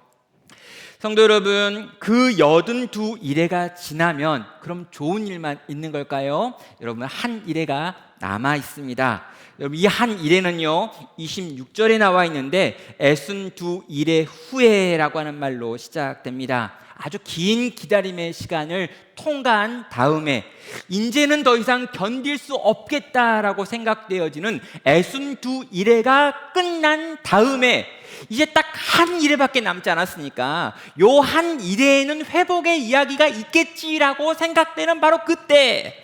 S1: 성도 여러분, 그 82일에가 지나면 그럼 좋은 일만 있는 걸까요? 여러분, 한 일에가 남아 있습니다. 여러분, 이 한 일에는요 26절에 나와 있는데 애순 두 일의 후에라고 하는 말로 시작됩니다. 아주 긴 기다림의 시간을 통과한 다음에 이제는 더 이상 견딜 수 없겠다라고 생각되어지는 애순 두 일회가 끝난 다음에 이제 딱 한 일회밖에 남지 않았으니까 요 한 일회에는 회복의 이야기가 있겠지라고 생각되는 바로 그때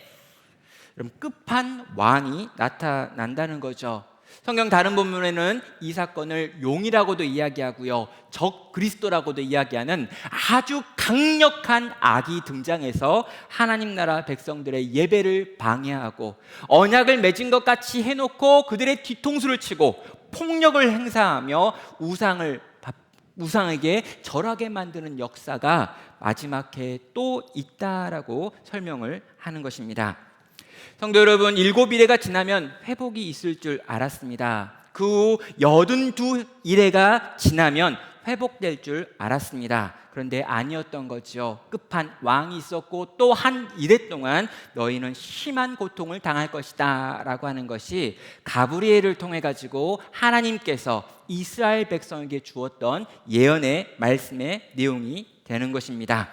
S1: 그럼 끝판왕이 나타난다는 거죠. 성경 다른 본문에는 이 사건을 용이라고도 이야기하고요, 적 그리스도라고도 이야기하는 아주 강력한 악이 등장해서 하나님 나라 백성들의 예배를 방해하고 언약을 맺은 것 같이 해놓고 그들의 뒤통수를 치고 폭력을 행사하며 우상에게 절하게 만드는 역사가 마지막 해에 또 있다라고 설명을 하는 것입니다. 성도 여러분, 7일회가 지나면 회복이 있을 줄 알았습니다. 그 후 82일회가 지나면 회복될 줄 알았습니다. 그런데 아니었던 거죠. 끝판왕이 있었고 또 한 일회 동안 너희는 심한 고통을 당할 것이다 라고 하는 것이 가브리엘을 통해 가지고 하나님께서 이스라엘 백성에게 주었던 예언의 말씀의 내용이 되는 것입니다.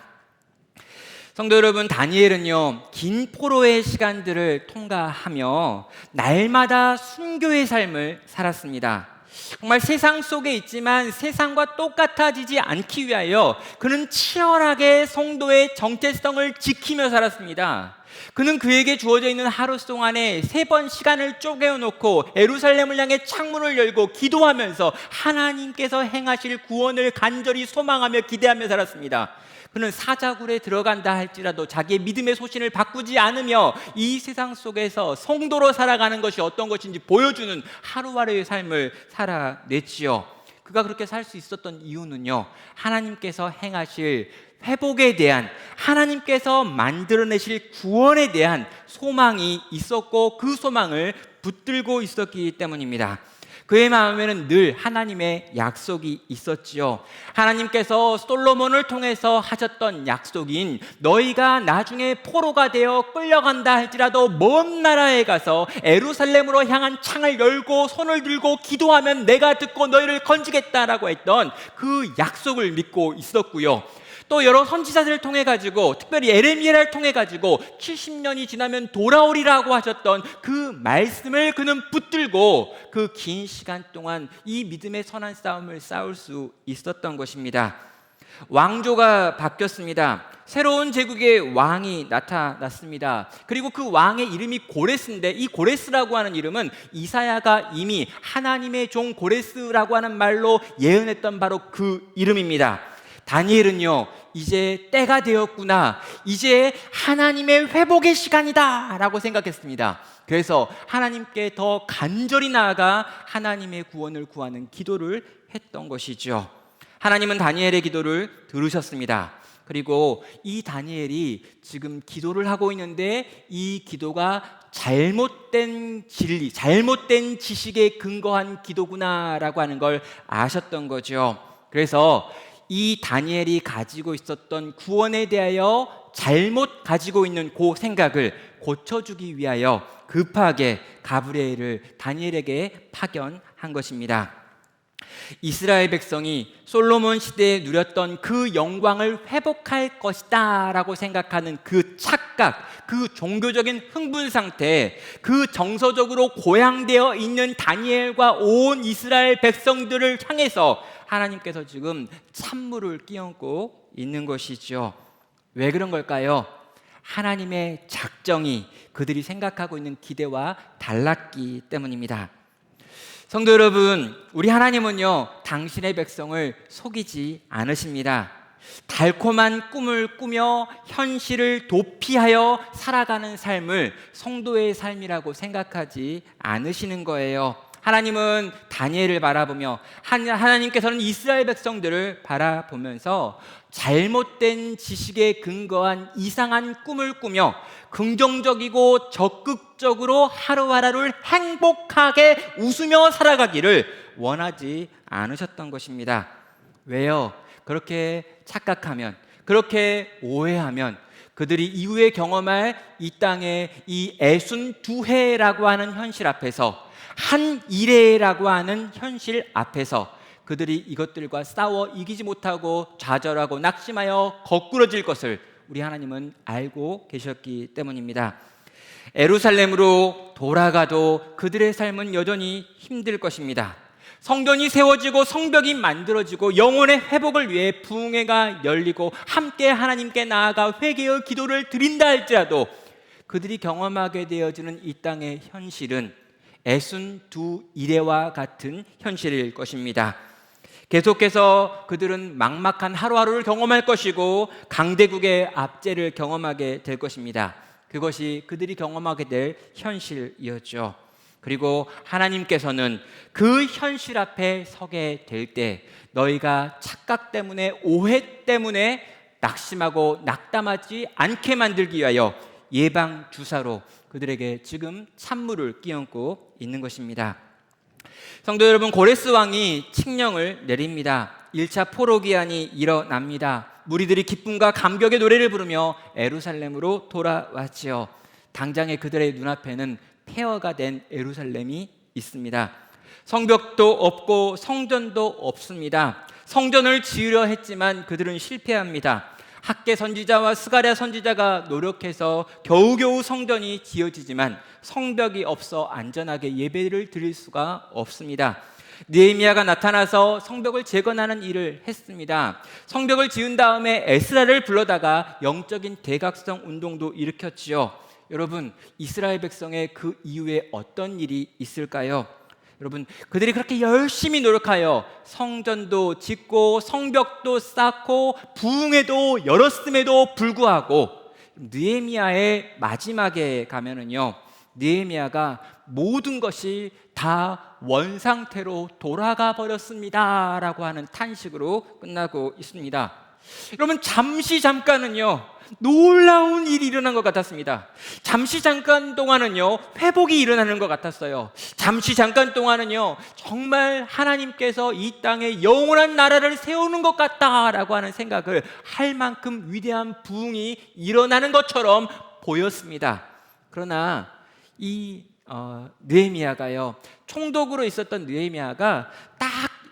S1: 성도 여러분, 다니엘은요 긴 포로의 시간들을 통과하며 날마다 순교의 삶을 살았습니다. 정말 세상 속에 있지만 세상과 똑같아지지 않기 위하여 그는 치열하게 성도의 정체성을 지키며 살았습니다. 그는 그에게 주어져 있는 하루 동안에 3번 시간을 쪼개놓고 예루살렘을 향해 창문을 열고 기도하면서 하나님께서 행하실 구원을 간절히 소망하며 기대하며 살았습니다. 그는 사자굴에 들어간다 할지라도 자기의 믿음의 소신을 바꾸지 않으며 이 세상 속에서 성도로 살아가는 것이 어떤 것인지 보여주는 하루하루의 삶을 살아냈지요. 그가 그렇게 살 수 있었던 이유는요, 하나님께서 행하실 회복에 대한, 하나님께서 만들어내실 구원에 대한 소망이 있었고 그 소망을 붙들고 있었기 때문입니다. 그의 마음에는 늘 하나님의 약속이 있었지요. 하나님께서 솔로몬을 통해서 하셨던 약속인 너희가 나중에 포로가 되어 끌려간다 할지라도 먼 나라에 가서 예루살렘으로 향한 창을 열고 손을 들고 기도하면 내가 듣고 너희를 건지겠다라고 했던 그 약속을 믿고 있었고요. 또 여러 선지자들을 통해 가지고, 특별히 에레미야를 통해 가지고 70년이 지나면 돌아오리라고 하셨던 그 말씀을 그는 붙들고 그 긴 시간 동안 이 믿음의 선한 싸움을 싸울 수 있었던 것입니다. 왕조가 바뀌었습니다. 새로운 제국의 왕이 나타났습니다. 그리고 그 왕의 이름이 고레스인데, 이 고레스라고 하는 이름은 이사야가 이미 하나님의 종 고레스라고 하는 말로 예언했던 바로 그 이름입니다. 다니엘은요, 이제 때가 되었구나, 이제 하나님의 회복의 시간이다 라고 생각했습니다. 그래서 하나님께 더 간절히 나아가 하나님의 구원을 구하는 기도를 했던 것이죠. 하나님은 다니엘의 기도를 들으셨습니다. 그리고 이 다니엘이 지금 기도를 하고 있는데 이 기도가 잘못된 진리, 잘못된 지식에 근거한 기도구나라고 하는 걸 아셨던 거죠. 그래서 이 다니엘이 가지고 있었던 구원에 대하여 잘못 가지고 있는 그 생각을 고쳐주기 위하여 급하게 가브리엘을 다니엘에게 파견한 것입니다. 이스라엘 백성이 솔로몬 시대에 누렸던 그 영광을 회복할 것이다 라고 생각하는 그 착각, 그 종교적인 흥분 상태, 그 정서적으로 고양되어 있는 다니엘과 온 이스라엘 백성들을 향해서 하나님께서 지금 찬물을 끼얹고 있는 것이죠. 왜 그런 걸까요? 하나님의 작정이 그들이 생각하고 있는 기대와 달랐기 때문입니다. 성도 여러분, 우리 하나님은요 당신의 백성을 속이지 않으십니다. 달콤한 꿈을 꾸며 현실을 도피하여 살아가는 삶을 성도의 삶이라고 생각하지 않으시는 거예요. 하나님은 다니엘을 바라보며, 하나님께서는 이스라엘 백성들을 바라보면서 잘못된 지식에 근거한 이상한 꿈을 꾸며 긍정적이고 적극적으로 하루하루를 행복하게 웃으며 살아가기를 원하지 않으셨던 것입니다. 왜요? 그렇게 착각하면, 그렇게 오해하면 그들이 이후에 경험할 이 땅의 이 애순두해라고 하는 현실 앞에서, 한 이레라고 하는 현실 앞에서 그들이 이것들과 싸워 이기지 못하고 좌절하고 낙심하여 거꾸러질 것을 우리 하나님은 알고 계셨기 때문입니다. 예루살렘으로 돌아가도 그들의 삶은 여전히 힘들 것입니다. 성전이 세워지고 성벽이 만들어지고 영혼의 회복을 위해 부흥회가 열리고 함께 하나님께 나아가 회개의 기도를 드린다 할지라도 그들이 경험하게 되어지는 이 땅의 현실은 애순두 이레와 같은 현실일 것입니다. 계속해서 그들은 막막한 하루하루를 경험할 것이고 강대국의 압제를 경험하게 될 것입니다. 그것이 그들이 경험하게 될 현실이었죠. 그리고 하나님께서는 그 현실 앞에 서게 될 때 너희가 착각 때문에, 오해 때문에 낙심하고 낙담하지 않게 만들기 위하여 예방 주사로 그들에게 지금 찬물을 끼얹고 있는 것입니다. 성도 여러분, 고레스 왕이 칙령을 내립니다. 1차 포로기한이 일어납니다. 무리들이 기쁨과 감격의 노래를 부르며 예루살렘으로 돌아왔지요. 당장에 그들의 눈앞에는 폐허가 된 예루살렘이 있습니다. 성벽도 없고 성전도 없습니다. 성전을 지으려 했지만 그들은 실패합니다. 학개 선지자와 스가랴 선지자가 노력해서 겨우겨우 성전이 지어지지만 성벽이 없어 안전하게 예배를 드릴 수가 없습니다. 느헤미야가 나타나서 성벽을 재건하는 일을 했습니다. 성벽을 지은 다음에 에스라를 불러다가 영적인 대각성 운동도 일으켰지요. 여러분, 이스라엘 백성의 그 이후에 어떤 일이 있을까요? 여러분, 그들이 그렇게 열심히 노력하여 성전도 짓고 성벽도 쌓고 부흥회도 열었음에도 불구하고 느헤미야의 마지막에 가면은요, 느헤미야가 모든 것이 다 원상태로 돌아가 버렸습니다 라고 하는 탄식으로 끝나고 있습니다. 여러분, 잠깐은요 놀라운 일이 일어난 것 같았습니다. 잠시 잠깐 동안은요 회복이 일어나는 것 같았어요. 잠시 잠깐 동안은요 정말 하나님께서 이 땅에 영원한 나라를 세우는 것 같다라고 하는 생각을 할 만큼 위대한 부흥이 일어나는 것처럼 보였습니다. 그러나 이 느헤미야가요, 총독으로 있었던 느헤미야가 딱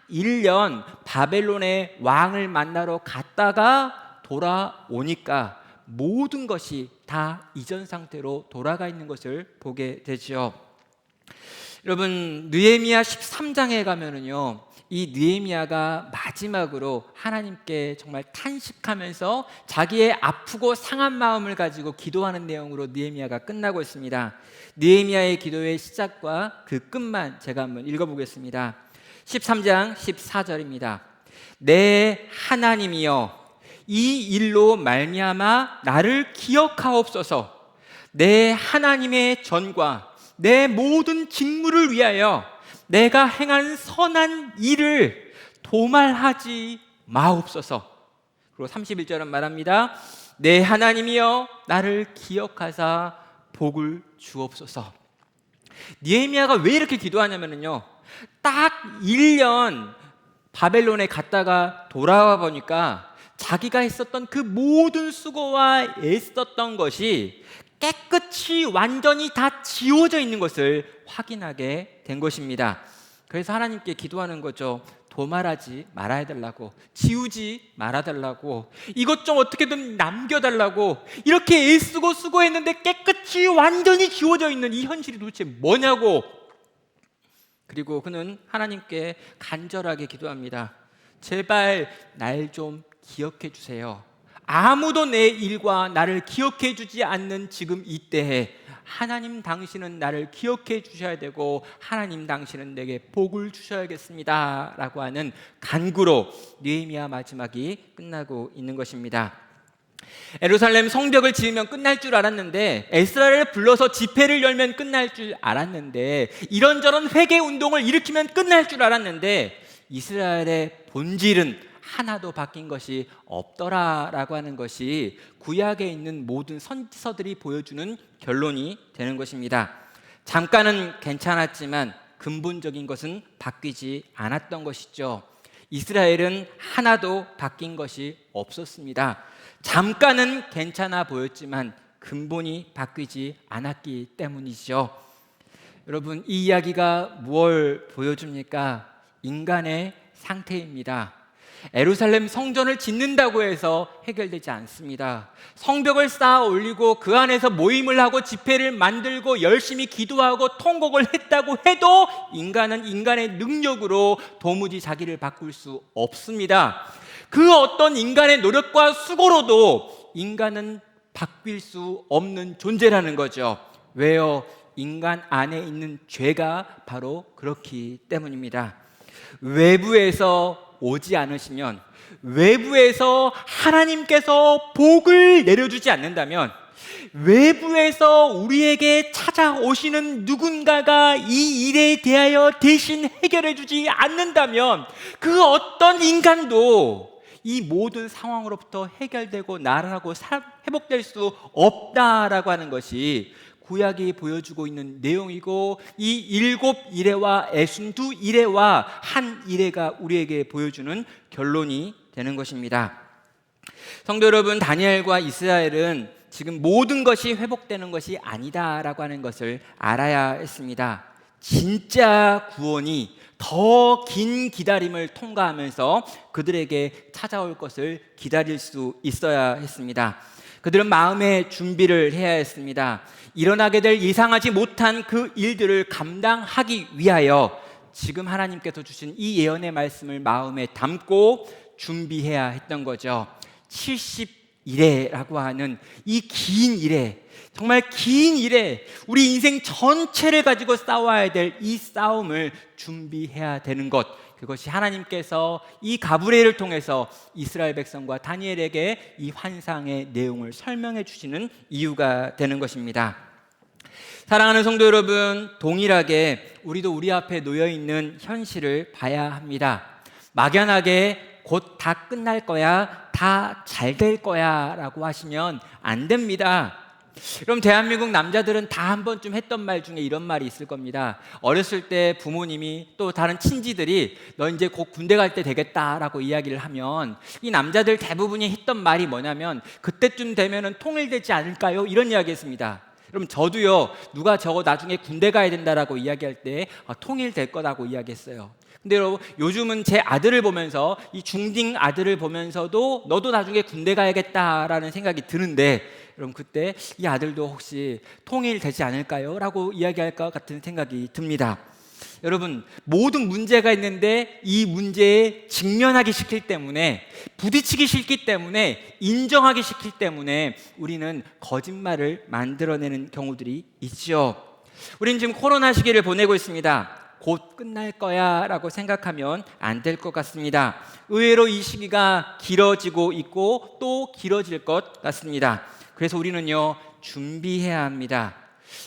S1: 1년 바벨론의 왕을 만나러 갔다가 돌아오니까 모든 것이 다 이전 상태로 돌아가 있는 것을 보게 되죠. 여러분, 느헤미야 13장에 가면은요, 이 느헤미야가 마지막으로 하나님께 정말 탄식하면서 자기의 아프고 상한 마음을 가지고 기도하는 내용으로 느헤미야가 끝나고 있습니다. 느헤미야의 기도의 시작과 그 끝만 제가 한번 읽어보겠습니다. 13장 14절입니다. 내 하나님이여, 이 일로 말미암아 나를 기억하옵소서. 내 하나님의 전과 내 모든 직무를 위하여 내가 행한 선한 일을 도말하지 마옵소서. 그리고 31절은 말합니다. 내 하나님이여, 나를 기억하사 복을 주옵소서. 느헤미야가 왜 이렇게 기도하냐면요, 딱 1년 바벨론에 갔다가 돌아와 보니까 자기가 했었던 그 모든 수고와 애썼던 것이 깨끗이 완전히 다 지워져 있는 것을 확인하게 된 것입니다. 그래서 하나님께 기도하는 거죠. 도말하지 말아야 달라고, 지우지 말아달라고, 이것 좀 어떻게든 남겨달라고. 이렇게 애쓰고 수고했는데 깨끗이 완전히 지워져 있는 이 현실이 도대체 뭐냐고. 그리고 그는 하나님께 간절하게 기도합니다. 제발 날 좀 기억해 주세요. 아무도 내 일과 나를 기억해 주지 않는 지금 이때에 하나님 당신은 나를 기억해 주셔야 되고 하나님 당신은 내게 복을 주셔야겠습니다 라고 하는 간구로 느헤미야 마지막이 끝나고 있는 것입니다. 예루살렘 성벽을 지으면 끝날 줄 알았는데, 에스라를 불러서 집회를 열면 끝날 줄 알았는데, 이런저런 회개 운동을 일으키면 끝날 줄 알았는데, 이스라엘의 본질은 하나도 바뀐 것이 없더라라고 하는 것이 구약에 있는 모든 선지서들이 보여주는 결론이 되는 것입니다. 잠깐은 괜찮았지만 근본적인 것은 바뀌지 않았던 것이죠. 이스라엘은 하나도 바뀐 것이 없었습니다. 잠깐은 괜찮아 보였지만 근본이 바뀌지 않았기 때문이죠. 여러분, 이 이야기가 무엇을 보여줍니까? 인간의 상태입니다. 예루살렘 성전을 짓는다고 해서 해결되지 않습니다. 성벽을 쌓아 올리고 그 안에서 모임을 하고 집회를 만들고 열심히 기도하고 통곡을 했다고 해도 인간은 인간의 능력으로 도무지 자기를 바꿀 수 없습니다. 그 어떤 인간의 노력과 수고로도 인간은 바뀔 수 없는 존재라는 거죠. 왜요? 인간 안에 있는 죄가 바로 그렇기 때문입니다. 외부에서 오지 않으시면, 외부에서 하나님께서 복을 내려주지 않는다면, 외부에서 우리에게 찾아오시는 누군가가 이 일에 대하여 대신 해결해 주지 않는다면 그 어떤 인간도 이 모든 상황으로부터 해결되고 나라고 회복될 수 없다라고 하는 것이 구약이 보여주고 있는 내용이고, 이 7 이레와 62 이레와 한 이레가 우리에게 보여주는 결론이 되는 것입니다. 성도 여러분, 다니엘과 이스라엘은 지금 모든 것이 회복되는 것이 아니다라고 하는 것을 알아야 했습니다. 진짜 구원이 더 긴 기다림을 통과하면서 그들에게 찾아올 것을 기다릴 수 있어야 했습니다. 그들은 마음의 준비를 해야 했습니다. 일어나게 될 예상하지 못한 그 일들을 감당하기 위하여 지금 하나님께서 주신 이 예언의 말씀을 마음에 담고 준비해야 했던 거죠. 70일에라고 하는 이 긴 일에, 정말 긴 일에 우리 인생 전체를 가지고 싸워야 될 이 싸움을 준비해야 되는 것, 그것이 하나님께서 이 가브리엘을 통해서 이스라엘 백성과 다니엘에게 이 환상의 내용을 설명해 주시는 이유가 되는 것입니다. 사랑하는 성도 여러분, 동일하게 우리도 우리 앞에 놓여 있는 현실을 봐야 합니다. 막연하게 곧 다 끝날 거야, 다 잘 될 거야 라고 하시면 안 됩니다. 그럼 대한민국 남자들은 다 한 번쯤 했던 말 중에 이런 말이 있을 겁니다. 어렸을 때 부모님이 또 다른 친지들이 너 이제 곧 군대 갈 때 되겠다라고 이야기를 하면 이 남자들 대부분이 했던 말이 뭐냐면 그때쯤 되면은 통일되지 않을까요? 이런 이야기 했습니다. 그럼 저도요, 누가 저거 나중에 군대 가야 된다라고 이야기할 때 통일될 거라고 이야기했어요. 근데 여러분, 요즘은 제 아들을 보면서, 이 중딩 아들을 보면서도 너도 나중에 군대 가야겠다라는 생각이 드는데, 여러분 그때 이 아들도 혹시 통일되지 않을까요? 라고 이야기할 것 같은 생각이 듭니다. 여러분, 모든 문제가 있는데 이 문제에 직면하기 싫기 때문에, 부딪히기 싫기 때문에, 인정하기 싫기 때문에 우리는 거짓말을 만들어내는 경우들이 있죠. 우리는 지금 코로나 시기를 보내고 있습니다. 곧 끝날 거야 라고 생각하면 안 될 것 같습니다. 의외로 이 시기가 길어지고 있고 또 길어질 것 같습니다. 그래서 우리는요, 준비해야 합니다.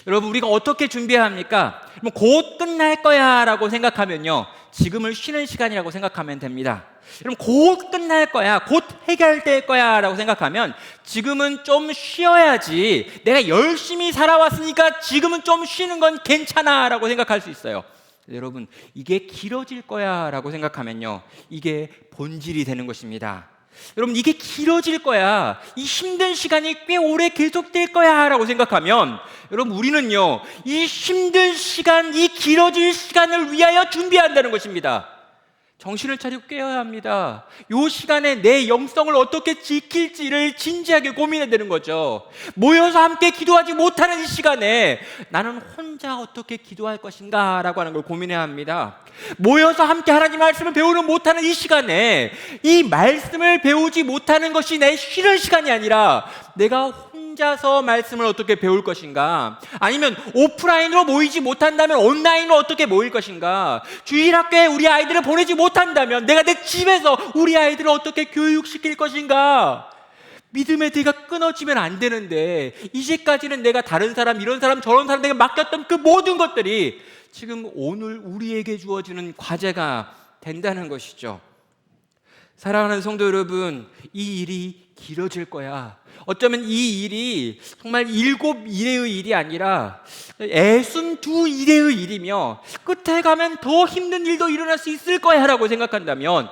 S1: 여러분, 우리가 어떻게 준비해야 합니까? 곧 끝날 거야 라고 생각하면요, 지금을 쉬는 시간이라고 생각하면 됩니다. 여러분, 곧 끝날 거야, 곧 해결될 거야 라고 생각하면 지금은 좀 쉬어야지, 내가 열심히 살아왔으니까 지금은 좀 쉬는 건 괜찮아 라고 생각할 수 있어요. 여러분, 이게 길어질 거야 라고 생각하면요, 이게 본질이 되는 것입니다. 여러분, 이게 길어질 거야, 이 힘든 시간이 꽤 오래 계속될 거야 라고 생각하면 여러분, 우리는요, 이 힘든 시간, 이 길어질 시간을 위하여 준비한다는 것입니다. 정신을 차리고 깨어야 합니다. 이 시간에 내 영성을 어떻게 지킬지를 진지하게 고민해야 되는 거죠. 모여서 함께 기도하지 못하는 이 시간에 나는 혼자 어떻게 기도할 것인가 라고 하는 걸 고민해야 합니다. 모여서 함께 하나님 말씀을 배우는 못하는 이 시간에 이 말씀을 배우지 못하는 것이 내 쉬는 시간이 아니라 내가 혼자서 말씀을 어떻게 배울 것인가, 아니면 오프라인으로 모이지 못한다면 온라인으로 어떻게 모일 것인가, 주일학교에 우리 아이들을 보내지 못한다면 내가 내 집에서 우리 아이들을 어떻게 교육시킬 것인가. 믿음의 대가 끊어지면 안 되는데 이제까지는 내가 다른 사람, 이런 사람, 저런 사람 내가 맡겼던 그 모든 것들이 지금 오늘 우리에게 주어지는 과제가 된다는 것이죠. 사랑하는 성도 여러분, 이 일이 길어질 거야. 어쩌면 이 일이 정말 7 일의 일이 아니라 62 일의 일이며 끝에 가면 더 힘든 일도 일어날 수 있을 거야 라고 생각한다면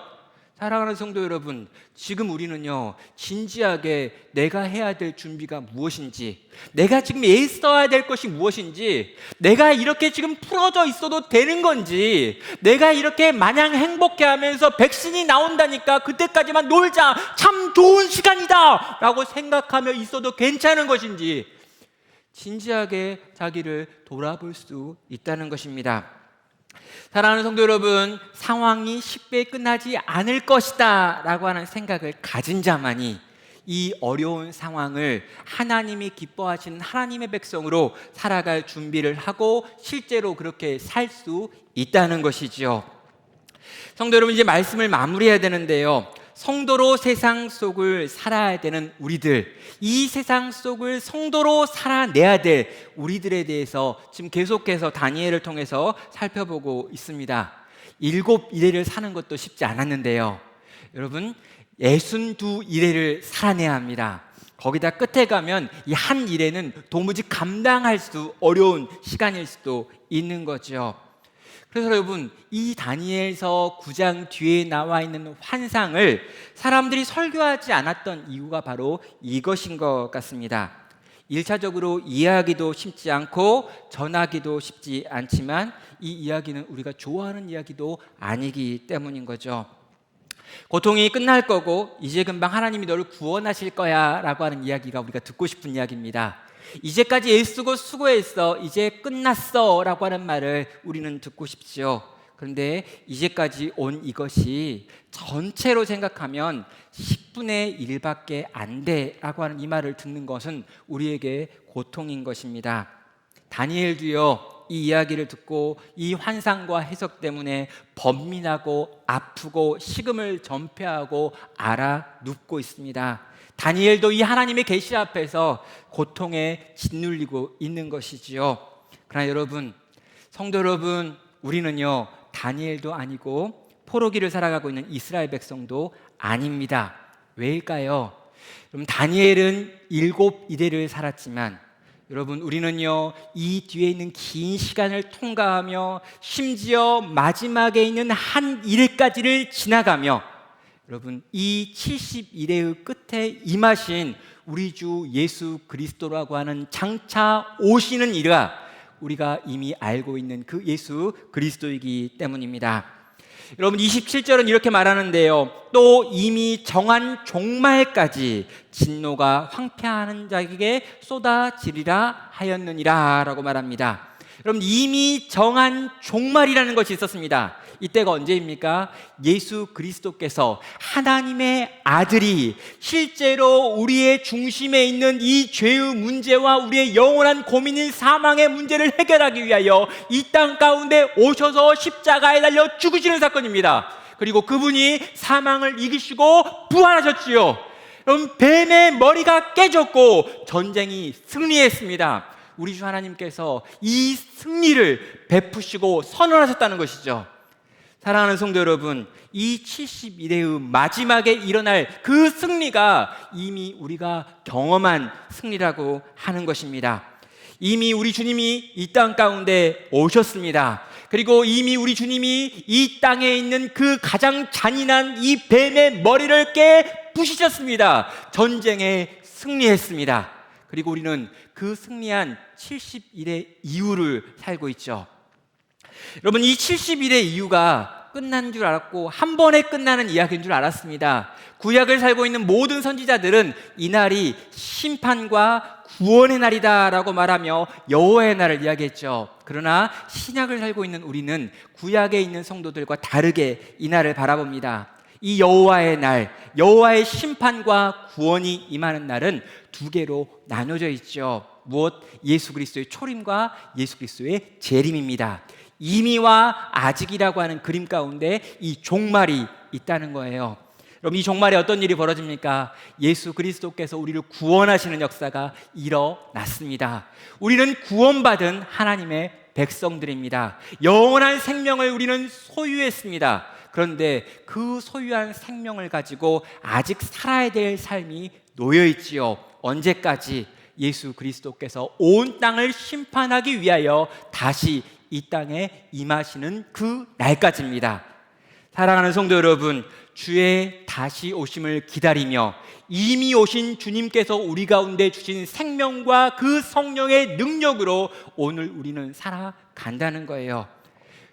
S1: 사랑하는 성도 여러분, 지금 우리는요, 진지하게 내가 해야 될 준비가 무엇인지, 내가 지금 애써야 될 것이 무엇인지, 내가 이렇게 지금 풀어져 있어도 되는 건지, 내가 이렇게 마냥 행복해 하면서 백신이 나온다니까 그때까지만 놀자, 참 좋은 시간이다 라고 생각하며 있어도 괜찮은 것인지, 진지하게 자기를 돌아볼 수 있다는 것입니다. 사랑하는 성도 여러분, 상황이 쉽게 끝나지 않을 것이다 라고 하는 생각을 가진 자만이 이 어려운 상황을 하나님이 기뻐하시는 하나님의 백성으로 살아갈 준비를 하고 실제로 그렇게 살 수 있다는 것이지요. 성도 여러분, 이제 말씀을 마무리해야 되는데요, 성도로 세상 속을 살아야 되는 우리들, 이 세상 속을 성도로 살아내야 될 우리들에 대해서 지금 계속해서 다니엘을 통해서 살펴보고 있습니다. 7 이래를 사는 것도 쉽지 않았는데요, 여러분 62 이래를 살아내야 합니다. 거기다 끝에 가면 이 한 이래는 도무지 감당할 수 어려운 시간일 수도 있는 거죠. 그래서 여러분, 이 다니엘서 9장 뒤에 나와 있는 환상을 사람들이 설교하지 않았던 이유가 바로 이것인 것 같습니다. 1차적으로 이해하기도 쉽지 않고 전하기도 쉽지 않지만 이 이야기는 우리가 좋아하는 이야기도 아니기 때문인 거죠. 고통이 끝날 거고 이제 금방 하나님이 너를 구원하실 거야 라고 하는 이야기가 우리가 듣고 싶은 이야기입니다. 이제까지 애쓰고 수고했어, 이제 끝났어 라고 하는 말을 우리는 듣고 싶지요. 그런데 이제까지 온 이것이 전체로 생각하면 10분의 1밖에 안 돼 라고 하는 이 말을 듣는 것은 우리에게 고통인 것입니다. 다니엘도요, 이 이야기를 듣고 이 환상과 해석 때문에 번민하고 아프고 식음을 전폐하고 알아 눕고 있습니다. 다니엘도 이 하나님의 계시 앞에서 고통에 짓눌리고 있는 것이지요. 그러나 여러분, 성도 여러분, 우리는요 다니엘도 아니고 포로기를 살아가고 있는 이스라엘 백성도 아닙니다. 왜일까요? 여러분, 다니엘은 7 이래를 살았지만 여러분, 우리는요 이 뒤에 있는 긴 시간을 통과하며 심지어 마지막에 있는 한 이래까지를 지나가며 여러분, 이 70이래의 끝에 임하신 우리 주 예수 그리스도라고 하는 장차 오시는 이가 우리가 이미 알고 있는 그 예수 그리스도이기 때문입니다. 여러분, 27절은 이렇게 말하는데요, 또 이미 정한 종말까지 진노가 황폐하는 자에게 쏟아지리라 하였느니라 라고 말합니다. 여러분, 이미 정한 종말이라는 것이 있었습니다. 이때가 언제입니까? 예수 그리스도께서 하나님의 아들이 실제로 우리의 중심에 있는 이 죄의 문제와 우리의 영원한 고민인 사망의 문제를 해결하기 위하여 이 땅 가운데 오셔서 십자가에 달려 죽으시는 사건입니다. 그리고 그분이 사망을 이기시고 부활하셨지요. 여러분, 뱀의 머리가 깨졌고 전쟁이 승리했습니다. 우리 주 하나님께서 이 승리를 베푸시고 선언하셨다는 것이죠. 사랑하는 성도 여러분, 이 71회의 마지막에 일어날 그 승리가 이미 우리가 경험한 승리라고 하는 것입니다. 이미 우리 주님이 이 땅 가운데 오셨습니다. 그리고 이미 우리 주님이 이 땅에 있는 그 가장 잔인한 이 뱀의 머리를 깨부시셨습니다. 전쟁에 승리했습니다. 그리고 우리는 그 승리한 70일의 이후를 살고 있죠. 여러분, 이 70일의 이유가 끝난 줄 알았고 한 번에 끝나는 이야기인 줄 알았습니다. 구약을 살고 있는 모든 선지자들은 이날이 심판과 구원의 날이다 라고 말하며 여호와의 날을 이야기했죠. 그러나 신약을 살고 있는 우리는 구약에 있는 성도들과 다르게 이 날을 바라봅니다. 이 여호와의 날, 여호와의 심판과 구원이 임하는 날은 두 개로 나눠져 있죠. 무엇? 예수 그리스도의 초림과 예수 그리스도의 재림입니다. 이미와 아직이라고 하는 그림 가운데 이 종말이 있다는 거예요. 그럼 이 종말에 어떤 일이 벌어집니까? 예수 그리스도께서 우리를 구원하시는 역사가 일어났습니다. 우리는 구원받은 하나님의 백성들입니다. 영원한 생명을 우리는 소유했습니다. 그런데 그 소유한 생명을 가지고 아직 살아야 될 삶이 놓여 있지요. 언제까지? 예수 그리스도께서 온 땅을 심판하기 위하여 다시 이 땅에 임하시는 그 날까지입니다. 사랑하는 성도 여러분, 주의 다시 오심을 기다리며 이미 오신 주님께서 우리 가운데 주신 생명과 그 성령의 능력으로 오늘 우리는 살아간다는 거예요.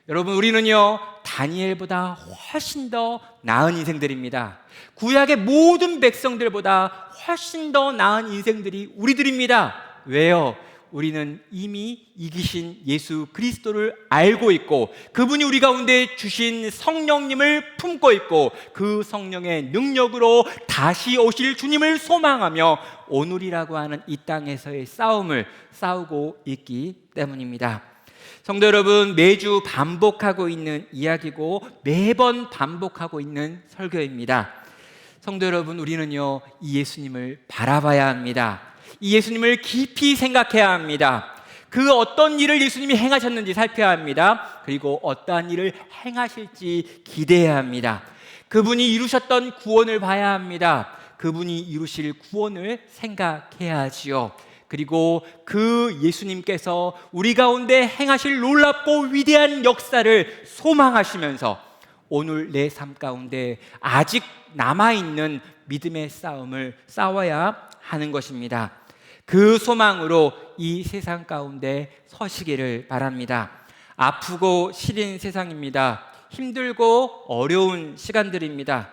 S1: 여러분, 우리는요 다니엘보다 훨씬 더 나은 인생들입니다. 구약의 모든 백성들보다 훨씬 더 나은 인생들이 우리들입니다. 왜요? 우리는 이미 이기신 예수 그리스도를 알고 있고 그분이 우리 가운데 주신 성령님을 품고 있고 그 성령의 능력으로 다시 오실 주님을 소망하며 오늘이라고 하는 이 땅에서의 싸움을 싸우고 있기 때문입니다. 성도 여러분, 매주 반복하고 있는 이야기고 매번 반복하고 있는 설교입니다. 성도 여러분, 우리는요 이 예수님을 바라봐야 합니다. 이 예수님을 깊이 생각해야 합니다. 그 어떤 일을 예수님이 행하셨는지 살펴야 합니다. 그리고 어떠한 일을 행하실지 기대해야 합니다. 그분이 이루셨던 구원을 봐야 합니다. 그분이 이루실 구원을 생각해야 하지요. 그리고 그 예수님께서 우리 가운데 행하실 놀랍고 위대한 역사를 소망하시면서 오늘 내 삶 가운데 아직 남아있는 믿음의 싸움을 싸워야 하는 것입니다. 그 소망으로 이 세상 가운데 서시기를 바랍니다. 아프고 시린 세상입니다. 힘들고 어려운 시간들입니다.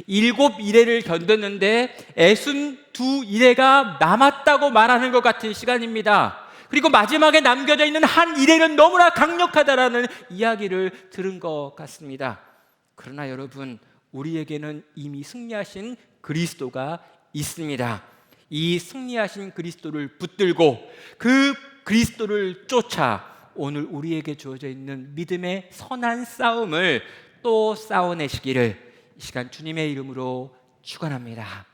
S1: 7 이래를 견뎠는데 62 이래가 남았다고 말하는 것 같은 시간입니다. 그리고 마지막에 남겨져 있는 한 이래는 너무나 강력하다라는 이야기를 들은 것 같습니다. 그러나 여러분, 우리에게는 이미 승리하신 그리스도가 있습니다. 이 승리하신 그리스도를 붙들고 그 그리스도를 쫓아 오늘 우리에게 주어져 있는 믿음의 선한 싸움을 또 싸워내시기를 이 시간 주님의 이름으로 축원합니다.